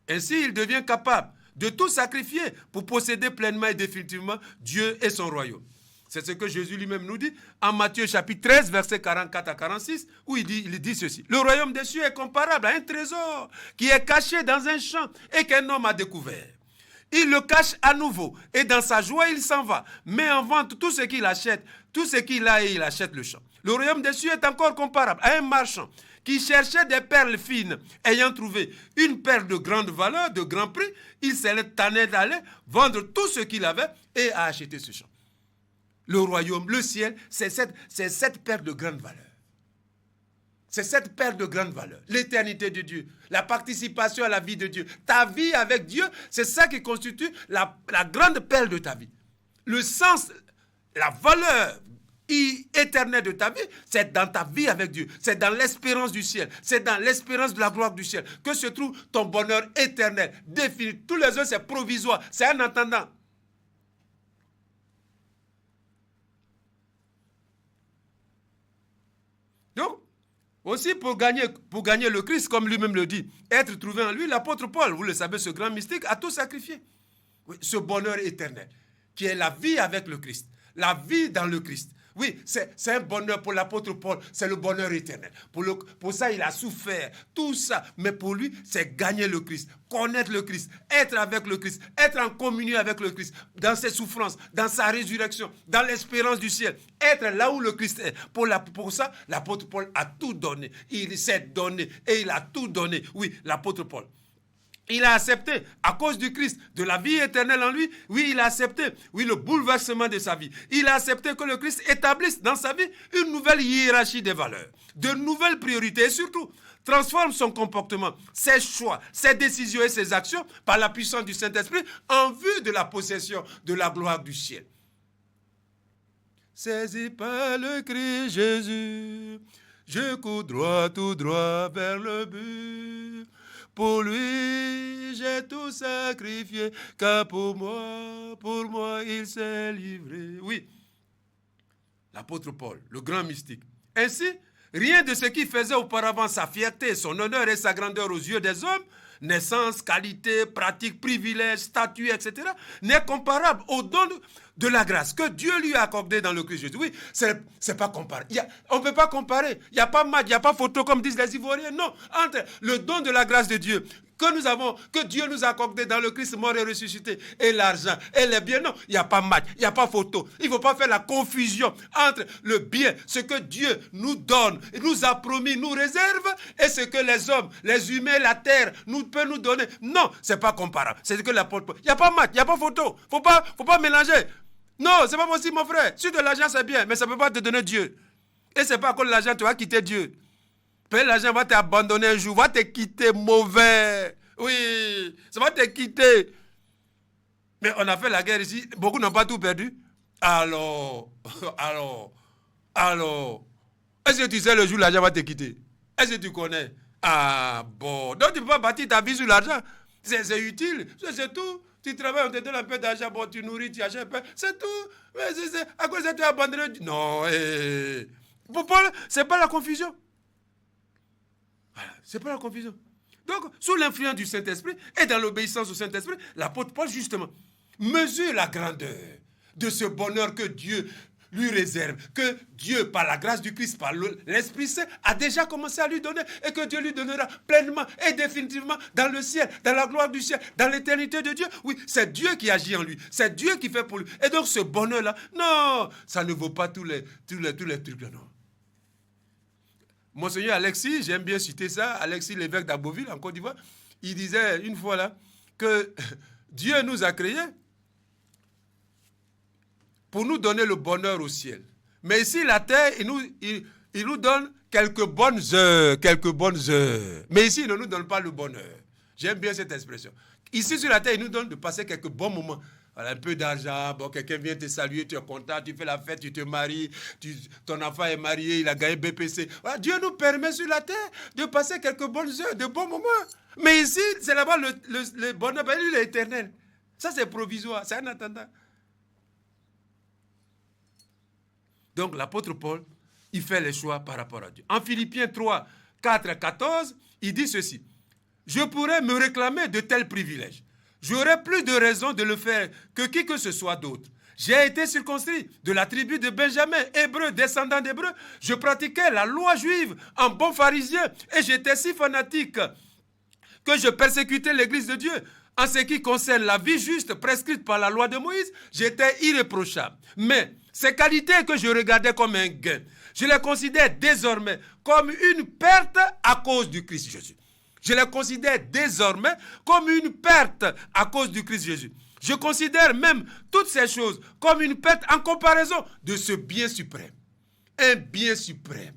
Ainsi, il devient capable de tout sacrifier pour posséder pleinement et définitivement Dieu et son royaume. C'est ce que Jésus lui-même nous dit en Matthieu chapitre 13, versets 44 à 46, où il dit ceci. Le royaume des cieux est comparable à un trésor qui est caché dans un champ et qu'un homme a découvert. Il le cache à nouveau et dans sa joie, il s'en va, met en vente tout ce qu'il achète, tout ce qu'il a et il achète le champ. Le royaume des cieux est encore comparable à un marchand qui cherchait des perles fines. Ayant trouvé une perle de grande valeur, de grand prix, il s'est tanné d'aller vendre tout ce qu'il avait et a acheté ce champ. Le royaume, le ciel, c'est cette perle de grande valeur. C'est cette perle de grande valeur. L'éternité de Dieu, la participation à la vie de Dieu. Ta vie avec Dieu, c'est ça qui constitue la grande perle de ta vie. Le sens, la valeur éternelle de ta vie, c'est dans ta vie avec Dieu. C'est dans l'espérance du ciel. C'est dans l'espérance de la gloire du ciel que se trouve ton bonheur éternel, défini. Tous les autres, c'est provisoire. C'est un entendant. Donc, aussi pour gagner le Christ, comme lui-même le dit, être trouvé en lui, l'apôtre Paul, vous le savez, ce grand mystique, a tout sacrifié. Oui, ce bonheur éternel, qui est la vie avec le Christ, la vie dans le Christ. Oui, c'est un bonheur pour l'apôtre Paul, c'est le bonheur éternel. Pour ça, il a souffert, tout ça. Mais pour lui, c'est gagner le Christ, connaître le Christ, être avec le Christ, être en communion avec le Christ, dans ses souffrances, dans sa résurrection, dans l'espérance du ciel, être là où le Christ est. Pour ça, l'apôtre Paul a tout donné. Il s'est donné et il a tout donné. Oui, l'apôtre Paul. Il a accepté, à cause du Christ, de la vie éternelle en lui. Oui, il a accepté, oui, le bouleversement de sa vie. Il a accepté que le Christ établisse dans sa vie une nouvelle hiérarchie des valeurs, de nouvelles priorités et surtout transforme son comportement, ses choix, ses décisions et ses actions par la puissance du Saint-Esprit en vue de la possession de la gloire du ciel. Saisi par le Christ Jésus, je cours tout droit vers le but. Pour lui, j'ai tout sacrifié, car pour moi, il s'est livré. Oui, l'apôtre Paul, le grand mystique. Ainsi, rien de ce qui faisait auparavant sa fierté, son honneur et sa grandeur aux yeux des hommes, naissance, qualité, pratique, privilège, statut, etc., n'est comparable au don de la grâce que Dieu lui a accordé dans le Christ Jésus. Oui, c'est pas comparé. On ne peut pas comparer. Il n'y a pas match, il n'y a pas photo comme disent les Ivoiriens. Non, entre le don de la grâce de Dieu que Dieu nous a accordé dans le Christ mort et ressuscité, et l'argent, et les biens, non, il n'y a pas match, il n'y a pas photo. Il ne faut pas faire la confusion entre le bien, ce que Dieu nous donne, nous a promis, nous réserve, et ce que les hommes, les humains, la terre, peut nous donner. Non, ce n'est pas comparable. C'est que l'apôtre, il n'y a pas match, il n'y a pas photo. Faut pas mélanger. Non, ce n'est pas possible, mon frère. Si de l'argent, c'est bien, mais ça ne peut pas te donner Dieu. Et ce n'est pas à cause de l'argent, tu vas quitter Dieu. L'argent va t'abandonner un jour, va te quitter mauvais. Oui, Ça va te quitter. Mais on a fait la guerre ici. Beaucoup n'ont pas tout perdu. Alors. Est-ce que tu sais le jour où l'argent va te quitter? Est-ce que tu connais? Ah bon. Donc tu peux pas bâtir ta vie sur l'argent. C'est utile. C'est tout. Tu travailles, on te donne un peu d'argent, bon, tu nourris, tu achètes un peu. C'est tout. Mais à cause de ça, tu as abandonné. Non. Pour Paul, c'est pas la confusion. Voilà, c'est pas la confusion. Donc, sous l'influence du Saint-Esprit et dans l'obéissance au Saint-Esprit, l'apôtre Paul, justement, mesure la grandeur de ce bonheur que Dieu lui réserve, que Dieu, par la grâce du Christ, par l'Esprit Saint, a déjà commencé à lui donner et que Dieu lui donnera pleinement et définitivement dans le ciel, dans la gloire du ciel, dans l'éternité de Dieu. Oui, c'est Dieu qui agit en lui, c'est Dieu qui fait pour lui. Et donc ce bonheur-là, non, ça ne vaut pas tous les trucs-là, non. Monseigneur Alexis, j'aime bien citer ça, Alexis l'évêque d'Aboville en Côte d'Ivoire, il disait une fois là que Dieu nous a créés pour nous donner le bonheur au ciel. Mais ici, la terre, il nous donne quelques bonnes heures. Mais ici, il ne nous donne pas le bonheur. J'aime bien cette expression. Ici, sur la terre, il nous donne de passer quelques bons moments. Voilà, un peu d'argent, bon, quelqu'un vient te saluer, tu es content, tu fais la fête, tu te maries, ton enfant est marié, il a gagné BPC. Voilà, Dieu nous permet sur la terre de passer quelques bonnes heures, de bons moments. Mais ici, c'est là-bas le bonheur, ben, lui, il est éternel. Ça, c'est provisoire, c'est un attendant. Donc, l'apôtre Paul, il fait les choix par rapport à Dieu. En Philippiens 3, 4 à 14, il dit ceci. Je pourrais me réclamer de tels privilèges. J'aurais plus de raison de le faire que qui que ce soit d'autre. J'ai été circoncis de la tribu de Benjamin, hébreu, descendant d'hébreu. Je pratiquais la loi juive en bon pharisien et j'étais si fanatique que je persécutais l'église de Dieu. En ce qui concerne la vie juste prescrite par la loi de Moïse, j'étais irréprochable. Mais ces qualités que je regardais comme un gain, je les considère désormais comme une perte à cause du Christ Jésus. Je les considère désormais comme une perte à cause du Christ Jésus. Je considère même toutes ces choses comme une perte en comparaison de ce bien suprême. Un bien suprême.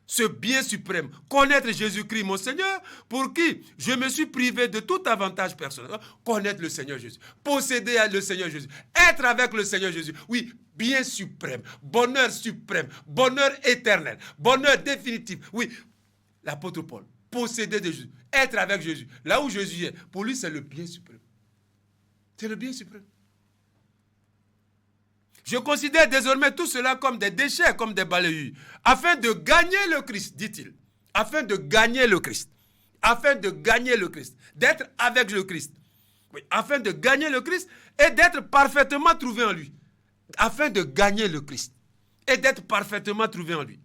Ce bien suprême, connaître Jésus-Christ, mon Seigneur, pour qui je me suis privé de tout avantage personnel. Connaître le Seigneur Jésus, posséder le Seigneur Jésus, être avec le Seigneur Jésus. Oui, bien suprême, bonheur éternel, bonheur définitif. Oui, l'apôtre Paul, posséder de Jésus, être avec Jésus, là où Jésus est, pour lui c'est le bien suprême. C'est le bien suprême. Je considère désormais tout cela comme des déchets, comme des balayures, afin de gagner le Christ, dit-il. Afin de gagner le Christ. Afin de gagner le Christ. D'être avec le Christ. Oui, afin de gagner le Christ et d'être parfaitement trouvé en lui. Afin de gagner le Christ et d'être parfaitement trouvé en lui.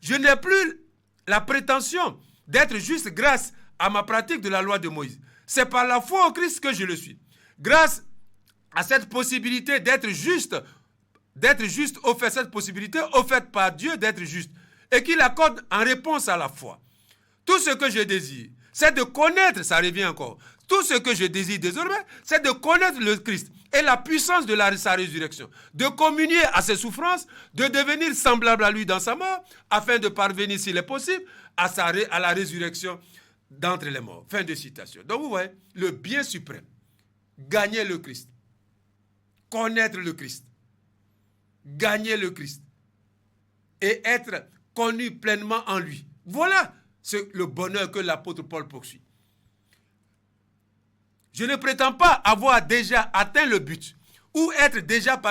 Je n'ai plus la prétention d'être juste grâce à ma pratique de la loi de Moïse. C'est par la foi au Christ que je le suis. Grâce à cette possibilité d'être juste offerte, cette possibilité offerte par Dieu d'être juste, et qu'il accorde en réponse à la foi. Tout ce que je désire, c'est de connaître, ça revient encore, tout ce que je désire désormais, c'est de connaître le Christ et la puissance de sa résurrection, de communier à ses souffrances, de devenir semblable à lui dans sa mort, afin de parvenir, s'il est possible, à la résurrection d'entre les morts. Fin de citation. Donc vous voyez, le bien suprême, gagner le Christ, connaître le Christ, gagner le Christ et être connu pleinement en lui. Voilà le bonheur que l'apôtre Paul poursuit. Je ne prétends pas avoir déjà atteint le but ou être déjà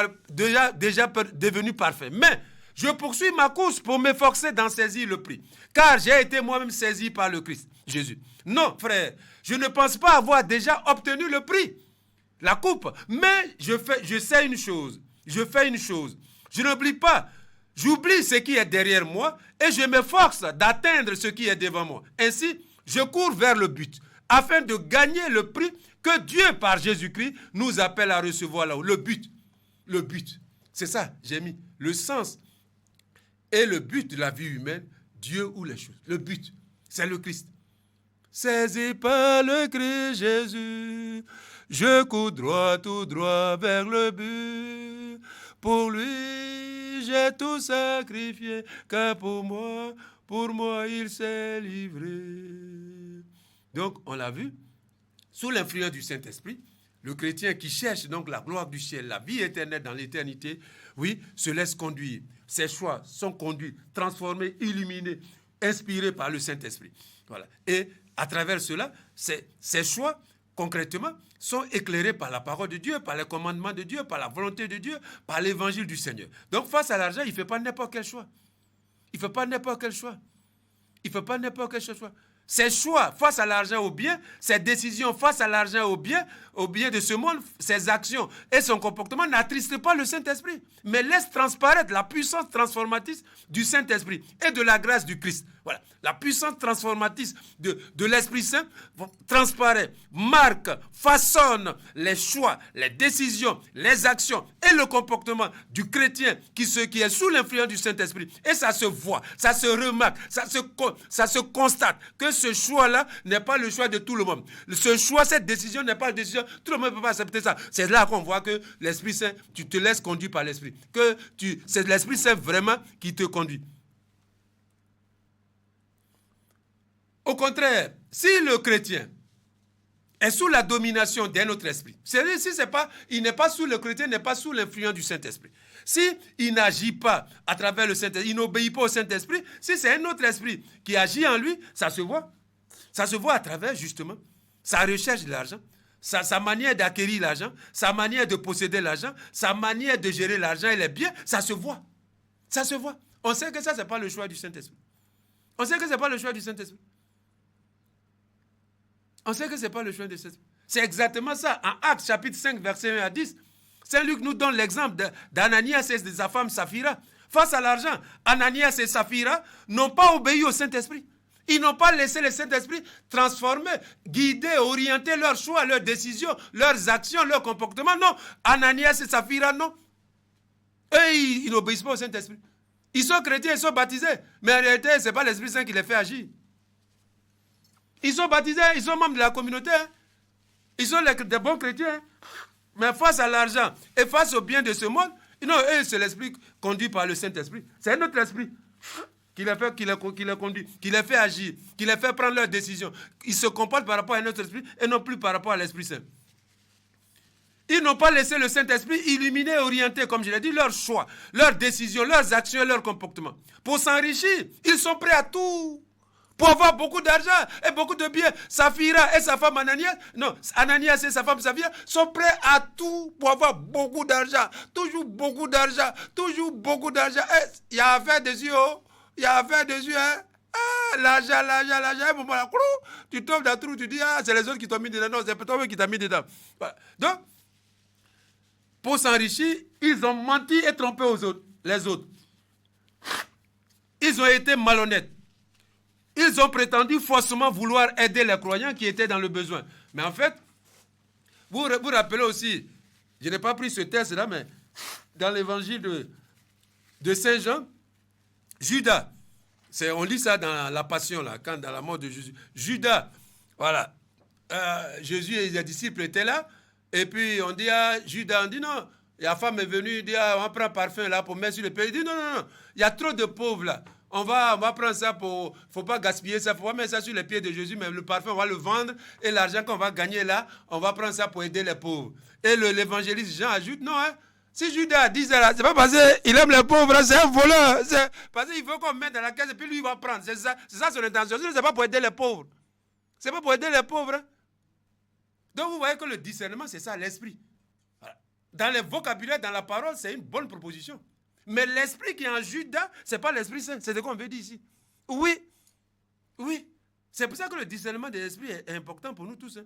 devenu parfait, mais je poursuis ma course pour m'efforcer d'en saisir le prix, car j'ai été moi-même saisi par le Christ Jésus. Non, frère, je ne pense pas avoir déjà obtenu le prix, la coupe, mais je fais une chose. Je n'oublie pas. J'oublie ce qui est derrière moi et je m'efforce d'atteindre ce qui est devant moi. Ainsi, je cours vers le but afin de gagner le prix que Dieu, par Jésus-Christ, nous appelle à recevoir là-haut. Le but. C'est ça, j'ai mis le sens et le but de la vie humaine, Dieu ou les choses. Le but, c'est le Christ. Saisi par le Christ Jésus, je cours tout droit vers le but. Pour lui, j'ai tout sacrifié, car pour moi, il s'est livré. Donc, on l'a vu, sous l'influence du Saint-Esprit, le chrétien qui cherche donc la gloire du ciel, la vie éternelle dans l'éternité, oui, se laisse conduire. Ses choix sont conduits, transformés, illuminés, inspirés par le Saint-Esprit. Voilà. Et à travers cela, ces choix, concrètement, sont éclairés par la parole de Dieu, par les commandements de Dieu, par la volonté de Dieu, par l'évangile du Seigneur. Donc face à l'argent, il ne fait pas n'importe quel choix. Il ne fait pas n'importe quel choix. Il ne fait pas n'importe quel choix. Ses choix face à l'argent au bien, ses décisions face à l'argent au bien de ce monde, ses actions et son comportement n'attristent pas le Saint-Esprit, mais laissent transparaître la puissance transformatrice du Saint-Esprit et de la grâce du Christ. Voilà. La puissance transformatrice de l'Esprit Saint transparaît, marque, façonne les choix, les décisions, les actions et le comportement du chrétien qui est sous l'influence du Saint-Esprit. Et ça se voit, ça se remarque, ça se constate que ce choix-là n'est pas le choix de tout le monde. Ce choix, cette décision n'est pas une décision, tout le monde ne peut pas accepter ça. C'est là qu'on voit que l'Esprit Saint, tu te laisses conduire par l'Esprit. C'est l'Esprit Saint vraiment qui te conduit. Au contraire, si le chrétien est sous la domination d'un autre esprit, c'est-à-dire si le chrétien n'est pas sous l'influence du Saint-Esprit, si il n'agit pas à travers le Saint-Esprit, il n'obéit pas au Saint-Esprit, si c'est un autre esprit qui agit en lui, ça se voit. Ça se voit à travers justement sa recherche de l'argent, sa manière d'acquérir l'argent, sa manière de posséder l'argent, sa manière de gérer l'argent et les biens, ça se voit. Ça se voit. On sait que ça, ce n'est pas le choix du Saint-Esprit. On sait que ce n'est pas le choix du Saint-Esprit. On sait que ce n'est pas le choix du Saint-Esprit. C'est exactement ça. En Actes chapitre 5, verset 1 à 10, Saint Luc nous donne l'exemple d'Ananias et de sa femme Saphira. Face à l'argent, Ananias et Saphira n'ont pas obéi au Saint-Esprit. Ils n'ont pas laissé le Saint-Esprit transformer, guider, orienter leurs choix, leurs décisions, leurs actions, leurs comportements. Non, Ananias et Saphira, non. Eux, ils n'obéissent pas au Saint-Esprit. Ils sont chrétiens, ils sont baptisés. Mais en réalité, ce n'est pas l'Esprit Saint qui les fait agir. Ils sont baptisés, ils sont membres de la communauté. Hein. Ils sont des bons chrétiens. Hein. Mais face à l'argent et face au bien de ce monde, non, eux, c'est l'esprit conduit par le Saint-Esprit. C'est un autre esprit qui les conduit, qui les fait agir, qui les fait prendre leurs décisions. Ils se comportent par rapport à un autre esprit et non plus par rapport à l'Esprit Saint. Ils n'ont pas laissé le Saint-Esprit illuminer et orienter, comme je l'ai dit, leurs choix, leurs décisions, leurs actions et leurs comportements. Pour s'enrichir, ils sont prêts à tout. Pour avoir beaucoup d'argent et beaucoup de biens. Saphira et sa femme Ananias et sa femme Saphira sont prêts à tout pour avoir beaucoup d'argent. Toujours beaucoup d'argent. Toujours beaucoup d'argent. Il y a affaire dessus, oh. Il y a affaire dessus, hein. Ah, l'argent. Un moment là, tu tombes dans le trou, tu dis, ah, c'est les autres qui t'ont mis dedans. Non, c'est toi qui t'as mis dedans. Voilà. Donc, pour s'enrichir, ils ont menti et trompé les autres. Ils ont été malhonnêtes. Ils ont prétendu faussement vouloir aider les croyants qui étaient dans le besoin. Mais en fait, vous rappelez aussi, je n'ai pas pris ce texte-là, mais dans l'évangile de Saint Jean, Judas, on lit ça dans la Passion, là, dans la mort de Jésus. Judas, voilà, Jésus et les disciples étaient là, et puis on dit à Judas, on dit non, la femme est venue, il dit, on prend parfum là pour mettre sur le pays. Il dit non, il y a trop de pauvres là. On va prendre ça pour... Il ne faut pas gaspiller ça. Il ne faut pas mettre ça sur les pieds de Jésus. Mais le parfum, on va le vendre. Et l'argent qu'on va gagner là, on va prendre ça pour aider les pauvres. Et l'évangéliste Jean ajoute, non, hein. Si Judas dit ça, c'est pas parce qu'il aime les pauvres, c'est un voleur. C'est parce qu'il veut qu'on mette dans la caisse et puis lui, il va prendre. C'est ça son intention. Ce n'est pas pour aider les pauvres. C'est pas pour aider les pauvres. Hein. Donc vous voyez que le discernement, c'est ça, l'esprit. Voilà. Dans les vocabulaires, dans la parole, c'est une bonne proposition. Mais l'esprit qui est en Judas, ce n'est pas l'Esprit Saint. C'est ce qu'on veut dire ici. Oui. C'est pour ça que le discernement de l'esprit est important pour nous tous. Hein.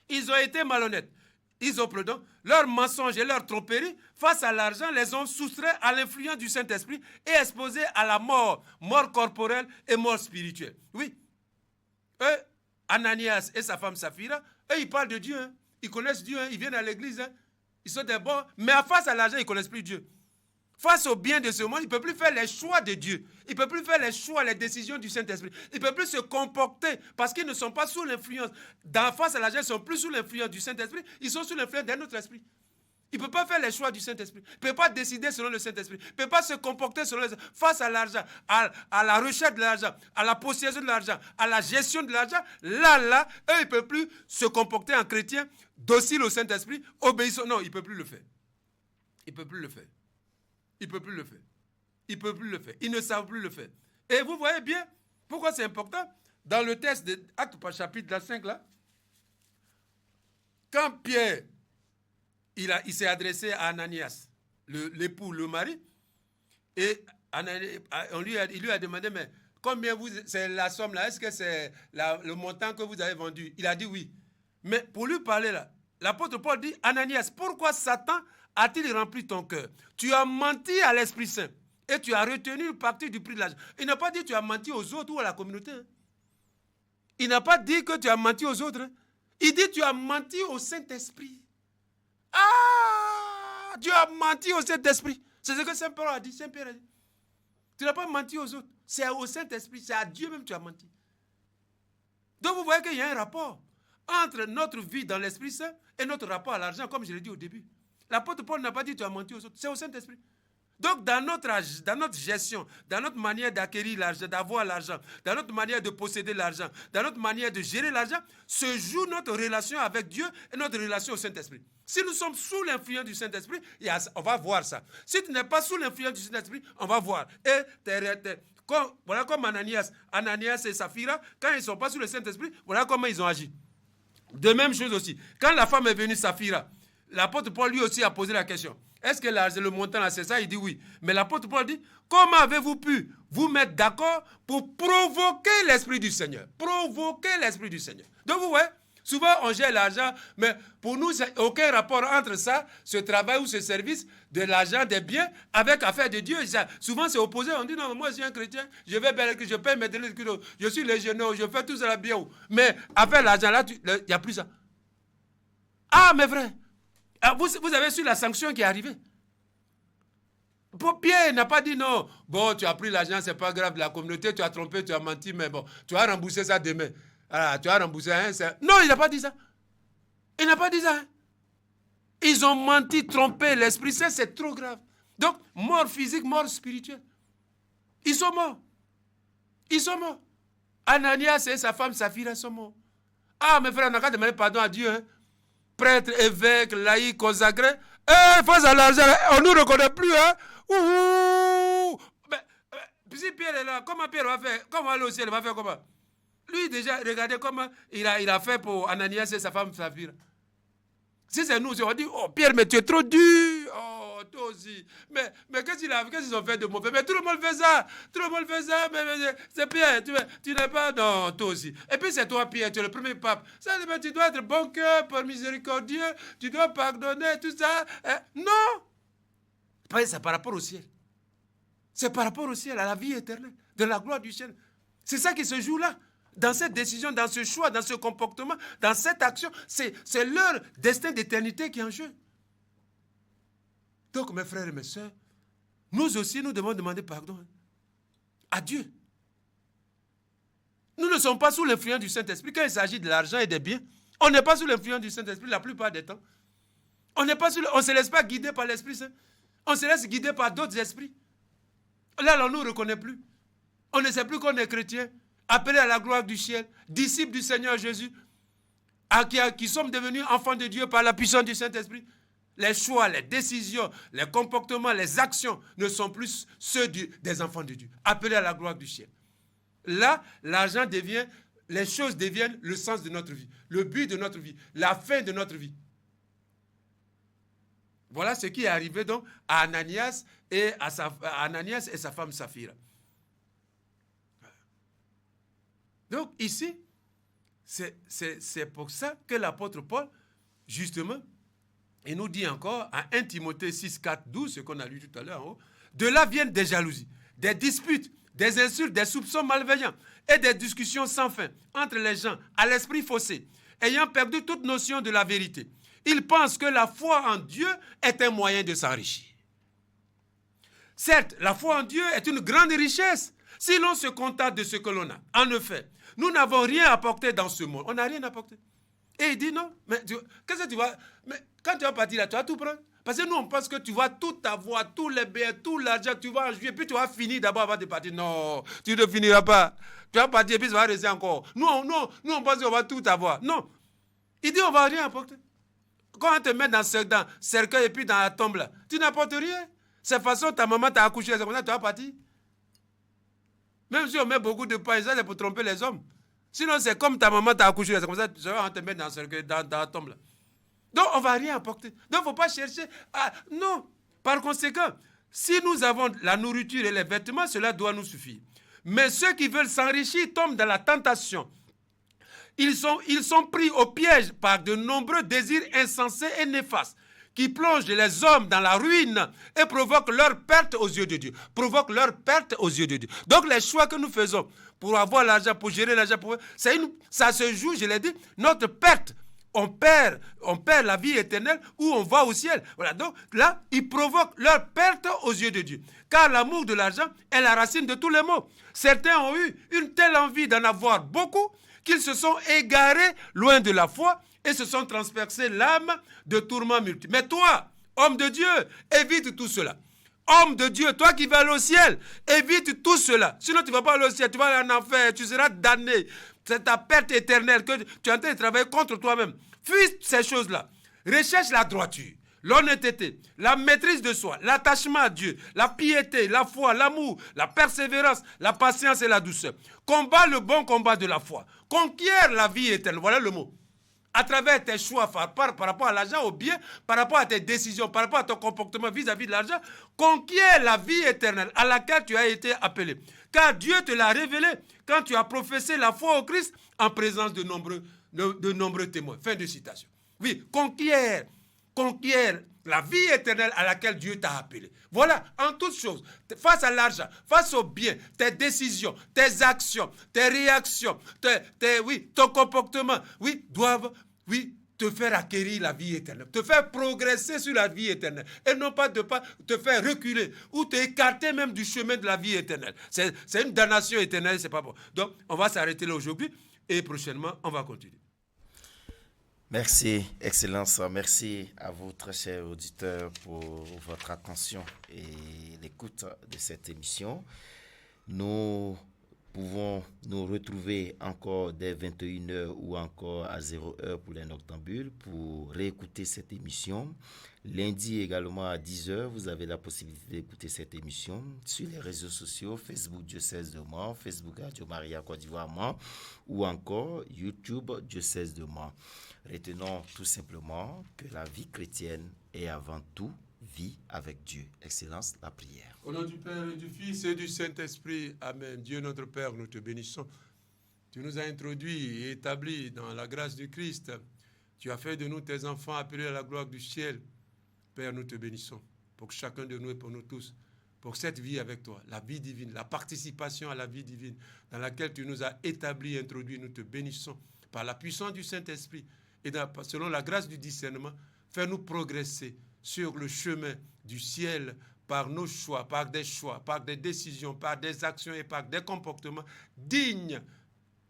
Ils ont été malhonnêtes. Ils ont pardon. Leurs mensonges et leurs tromperies face à l'argent les ont soustraits à l'influence du Saint-Esprit et exposés à la mort corporelle et mort spirituelle. Oui. Eux, Ananias et sa femme Saphira, eux, ils parlent de Dieu. Hein. Ils connaissent Dieu. Hein. Ils viennent à l'église. Hein. Ils sont des bons. Mais face à l'argent, ils ne connaissent plus Dieu. Face au bien de ce monde, il ne peut plus faire les choix de Dieu. Il ne peut plus faire les choix, les décisions du Saint-Esprit. Il ne peut plus se comporter parce qu'ils ne sont pas sous l'influence. Face à l'argent, ils ne sont plus sous l'influence du Saint-Esprit. Ils sont sous l'influence d'un autre esprit. Il ne peut pas faire les choix du Saint-Esprit. Il ne peut pas décider selon le Saint-Esprit. Il ne peut pas se comporter selon face à l'argent, à la recherche de l'argent, à la possession de l'argent, à la gestion de l'argent. Là, eux, ils ne peuvent plus se comporter en chrétien, docile au Saint-Esprit, obéissant. Non, ils ne peuvent plus le faire. Ils ne peuvent plus le faire. Ils ne peuvent plus le faire. Ils ne peuvent plus le faire. Ils ne savent plus le faire. Et vous voyez bien pourquoi c'est important. Dans le texte de Actes chapitre 5, là, quand Pierre il s'est adressé à Ananias, l'époux, le mari, et il lui a demandé, mais combien c'est la somme là, est-ce que c'est le montant que vous avez vendu? Il a dit oui. Mais pour lui parler là, l'apôtre Paul dit, Ananias, pourquoi Satan a-t-il rempli ton cœur? Tu as menti à l'Esprit Saint et tu as retenu une partie du prix de l'argent. Il n'a pas dit que tu as menti aux autres ou à la communauté. Hein. Il n'a pas dit que tu as menti aux autres. Hein. Il dit que tu as menti au Saint-Esprit. Ah, tu as menti au Saint-Esprit. C'est ce que Saint-Pierre a dit. Tu n'as pas menti aux autres. C'est au Saint-Esprit, c'est à Dieu même que tu as menti. Donc vous voyez qu'il y a un rapport entre notre vie dans l'Esprit Saint et notre rapport à l'argent, comme je l'ai dit au début. L'apôtre Paul n'a pas dit que tu as menti aux autres. C'est au Saint-Esprit. Donc, dans notre gestion, dans notre manière d'acquérir l'argent, d'avoir l'argent, dans notre manière de posséder l'argent, dans notre manière de gérer l'argent, se joue notre relation avec Dieu et notre relation au Saint-Esprit. Si nous sommes sous l'influence du Saint-Esprit, on va voir ça. Si tu n'es pas sous l'influence du Saint-Esprit, on va voir. Et voilà comme Ananias et Saphira, quand ils ne sont pas sous le Saint-Esprit, voilà comment ils ont agi. De même chose aussi. Quand la femme est venue, Saphira, l'apôtre Paul lui aussi a posé la question. Est-ce que le montant là c'est ça? Il dit oui. Mais l'apôtre Paul dit, comment avez-vous pu vous mettre d'accord pour provoquer l'Esprit du Seigneur? Provoquer l'Esprit du Seigneur. Donc vous voyez, souvent on gère l'argent, mais pour nous, il n'y a aucun rapport entre ça, ce travail ou ce service, de l'argent, des biens, avec l'affaire de Dieu. Souvent c'est opposé. On dit non, moi je suis un chrétien, je vais bien, je paye mes délais, je suis légionnaire, je fais tout ça bien. Mais avec l'argent là, il n'y a plus ça. Ah mes frères, vous avez su la sanction qui est arrivée. Pierre n'a pas dit non. Bon, tu as pris l'argent, c'est pas grave. La communauté, tu as trompé, tu as menti, mais bon, tu as remboursé ça demain. Alors, tu as remboursé Non, il n'a pas dit ça. Il n'a pas dit ça. Hein? Ils ont menti, trompé l'Esprit Saint, c'est trop grave. Donc, mort physique, mort spirituelle. Ils sont morts. Ils sont morts. Ananias et sa femme Saphira sont morts. Ah, mes frères, on n'a qu'à demander pardon à Dieu, hein. Prêtre, évêque, laïc, consacré, face à l'argent, on ne nous reconnaît plus, hein. Si Pierre est là, comment Pierre va faire? Comment aller au ciel, il va faire comment? Lui, déjà, regardez comment il a fait pour Ananias et sa femme Saphira. Si c'est nous, on dit, oh Pierre, mais tu es trop dur. Oh, toi aussi. Mais qu'est-ce qu'ils ont fait de mauvais? Mais tout le monde fait ça. Tout le monde fait ça. Mais c'est Pierre, tu n'es pas... Non, toi aussi. Et puis c'est toi, Pierre, tu es le premier pape. Ça, tu dois être bon cœur, miséricordieux. Tu dois pardonner, tout ça. Non. C'est par rapport au ciel. C'est par rapport au ciel, à la vie éternelle, de la gloire du ciel. C'est ça qui se joue là. Dans cette décision, dans ce choix, dans ce comportement, dans cette action, c'est leur destin d'éternité qui est en jeu. Donc, mes frères et mes sœurs, nous aussi, nous devons demander pardon à Dieu. Nous ne sommes pas sous l'influence du Saint-Esprit. Quand il s'agit de l'argent et des biens, on n'est pas sous l'influence du Saint-Esprit la plupart des temps. On ne se laisse pas guider par l'Esprit Saint. On se laisse guider par d'autres esprits. Là, on ne nous reconnaît plus. On ne sait plus qu'on est chrétien. Appelés à la gloire du ciel, disciples du Seigneur Jésus, qui sommes devenus enfants de Dieu par la puissance du Saint-Esprit. Les choix, les décisions, les comportements, les actions ne sont plus ceux des enfants de Dieu, appelés à la gloire du ciel. Là, l'argent devient, les choses deviennent le sens de notre vie, le but de notre vie, la fin de notre vie. Voilà ce qui est arrivé donc à Ananias et sa femme Saphira. Donc ici, c'est pour ça que l'apôtre Paul, justement, il nous dit encore à 1 Timothée 6, 4, 12, ce qu'on a lu tout à l'heure en haut, de là viennent des jalousies, des disputes, des insultes, des soupçons malveillants et des discussions sans fin entre les gens à l'esprit faussé, ayant perdu toute notion de la vérité. Ils pensent que la foi en Dieu est un moyen de s'enrichir. Certes, la foi en Dieu est une grande richesse si l'on se contente de ce que l'on a. En effet, nous n'avons rien apporté dans ce monde. On n'a rien apporté. Et il dit non, mais qu'est-ce que tu vas... Mais quand tu vas partir là, tu vas tout prendre. Parce que nous, on pense que tu vas tout avoir, tous les biens, tout l'argent, tu vas en jouer, puis tu vas finir d'abord avant de partir. Non, tu ne finiras pas. Tu vas partir et puis ça va rester encore. Nous, on pense qu'on va tout avoir. Non. Il dit on ne va rien apporter. Quand on te met dans le cercueil et puis dans la tombe là, tu n'apportes rien. C'est de toute façon, ta maman t'a accouché, c'est comme ça que tu vas partir. Même si on met beaucoup de pain, ça c'est pour tromper les hommes. Sinon, c'est comme ta maman t'a accouché, c'est comme ça que tu vas te mettre dans le cercueil, dans la tombe là. Donc, on ne va rien apporter. Donc, il ne faut pas chercher à... Non. Par conséquent, si nous avons la nourriture et les vêtements, cela doit nous suffire. Mais ceux qui veulent s'enrichir tombent dans la tentation. Ils sont pris au piège par de nombreux désirs insensés et néfastes qui plongent les hommes dans la ruine et provoquent leur perte aux yeux de Dieu. Provoquent leur perte aux yeux de Dieu. Donc, les choix que nous faisons pour avoir l'argent, pour gérer l'argent, ça se joue, je l'ai dit, notre perte. On perd la vie éternelle ou on va au ciel. Voilà, donc là, ils provoquent leur perte aux yeux de Dieu. Car l'amour de l'argent est la racine de tous les maux. Certains ont eu une telle envie d'en avoir beaucoup qu'ils se sont égarés loin de la foi et se sont transpercés l'âme de tourments multiples. Mais toi, homme de Dieu, évite tout cela. Homme de Dieu, toi qui vas aller au ciel, évite tout cela. Sinon, tu ne vas pas aller au ciel, tu vas aller en enfer, tu seras damné. C'est ta perte éternelle que tu es en train de travailler contre toi-même. Fuis ces choses-là. Recherche la droiture, l'honnêteté, la maîtrise de soi, l'attachement à Dieu, la piété, la foi, l'amour, la persévérance, la patience et la douceur. Combat le bon combat de la foi. Conquiert la vie éternelle. Voilà le mot. À travers tes choix par rapport à l'argent, au bien, par rapport à tes décisions, par rapport à ton comportement vis-à-vis de l'argent, conquiert la vie éternelle à laquelle tu as été appelé. Car Dieu te l'a révélé quand tu as professé la foi au Christ en présence de nombreux témoins. Fin de citation. Oui, conquiert la vie éternelle à laquelle Dieu t'a appelé. Voilà, en toutes choses, face à l'argent, face au bien, tes décisions, tes actions, tes réactions, ton comportement, doivent, te faire acquérir la vie éternelle, te faire progresser sur la vie éternelle, et non pas de te faire reculer ou t'écarter même du chemin de la vie éternelle. C'est une damnation éternelle, c'est pas bon. Donc, on va s'arrêter là aujourd'hui, et prochainement, on va continuer. Merci, Excellence. Merci à vous, très chers auditeurs, pour votre attention et l'écoute de cette émission. Nous pouvons nous retrouver encore dès 21h ou encore à 0h pour les noctambules pour réécouter cette émission. Lundi également à 10h, vous avez la possibilité d'écouter cette émission sur les réseaux sociaux, Facebook Diocèse de Mans, Facebook Radio Maria Côte d'Ivoire Mans ou encore YouTube Diocèse de Mans. Retenons tout simplement que la vie chrétienne est avant tout vie avec Dieu. Excellence, la prière. Au nom du Père et du Fils et du Saint-Esprit, Amen. Dieu notre Père, nous te bénissons. Tu nous as introduits et établis dans la grâce du Christ. Tu as fait de nous tes enfants appelés à la gloire du ciel. Père, nous te bénissons pour que chacun de nous et pour nous tous, pour cette vie avec toi, la vie divine, la participation à la vie divine dans laquelle tu nous as établis et introduits, nous te bénissons par la puissance du Saint-Esprit et selon la grâce du discernement, fais-nous progresser sur le chemin du ciel par nos choix, par des décisions, par des actions et par des comportements dignes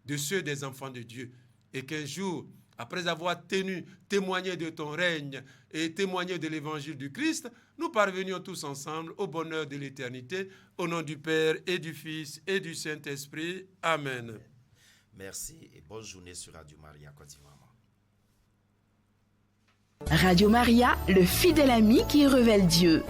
de ceux des enfants de Dieu. Et qu'un jour, après avoir témoigné de ton règne et témoigné de l'évangile du Christ, nous parvenions tous ensemble au bonheur de l'éternité, au nom du Père et du Fils et du Saint-Esprit. Amen. Merci et bonne journée sur Radio Maria Côte d'Ivoire. Radio Maria, le fidèle ami qui révèle Dieu.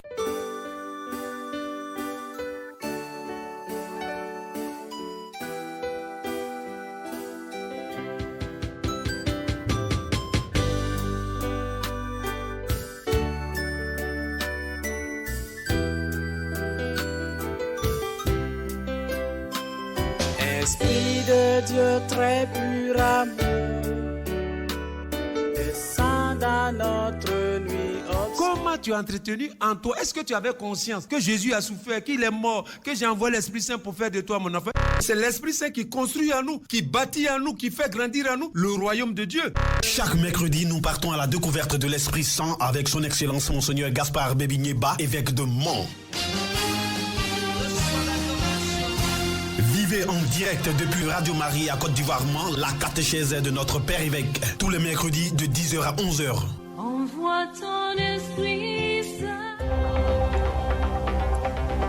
Esprit de Dieu très pur amour, descend dans notre nuit obscure. Comment tu as entretenu en toi? Est-ce que tu avais conscience que Jésus a souffert, qu'il est mort, que j'ai envoyé l'Esprit Saint pour faire de toi mon enfant? C'est l'Esprit Saint qui construit en nous, qui bâtit en nous, qui fait grandir en nous le royaume de Dieu. Chaque mercredi, nous partons à la découverte de l'Esprit Saint avec son Excellence Monseigneur Gaspard Bébigné-Ba, évêque de Mans. Suivez en direct depuis Radio Maria Côte d'Ivoire la catéchèse de notre Père évêque tous les mercredis de 10h à 11h. Envoie ton esprit saint.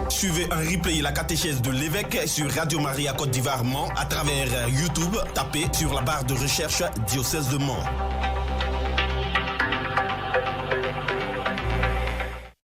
Suivez un replay la catéchèse de l'évêque sur Radio Maria Côte d'Ivoire à travers YouTube. Tapez sur la barre de recherche Diocèse de Mans.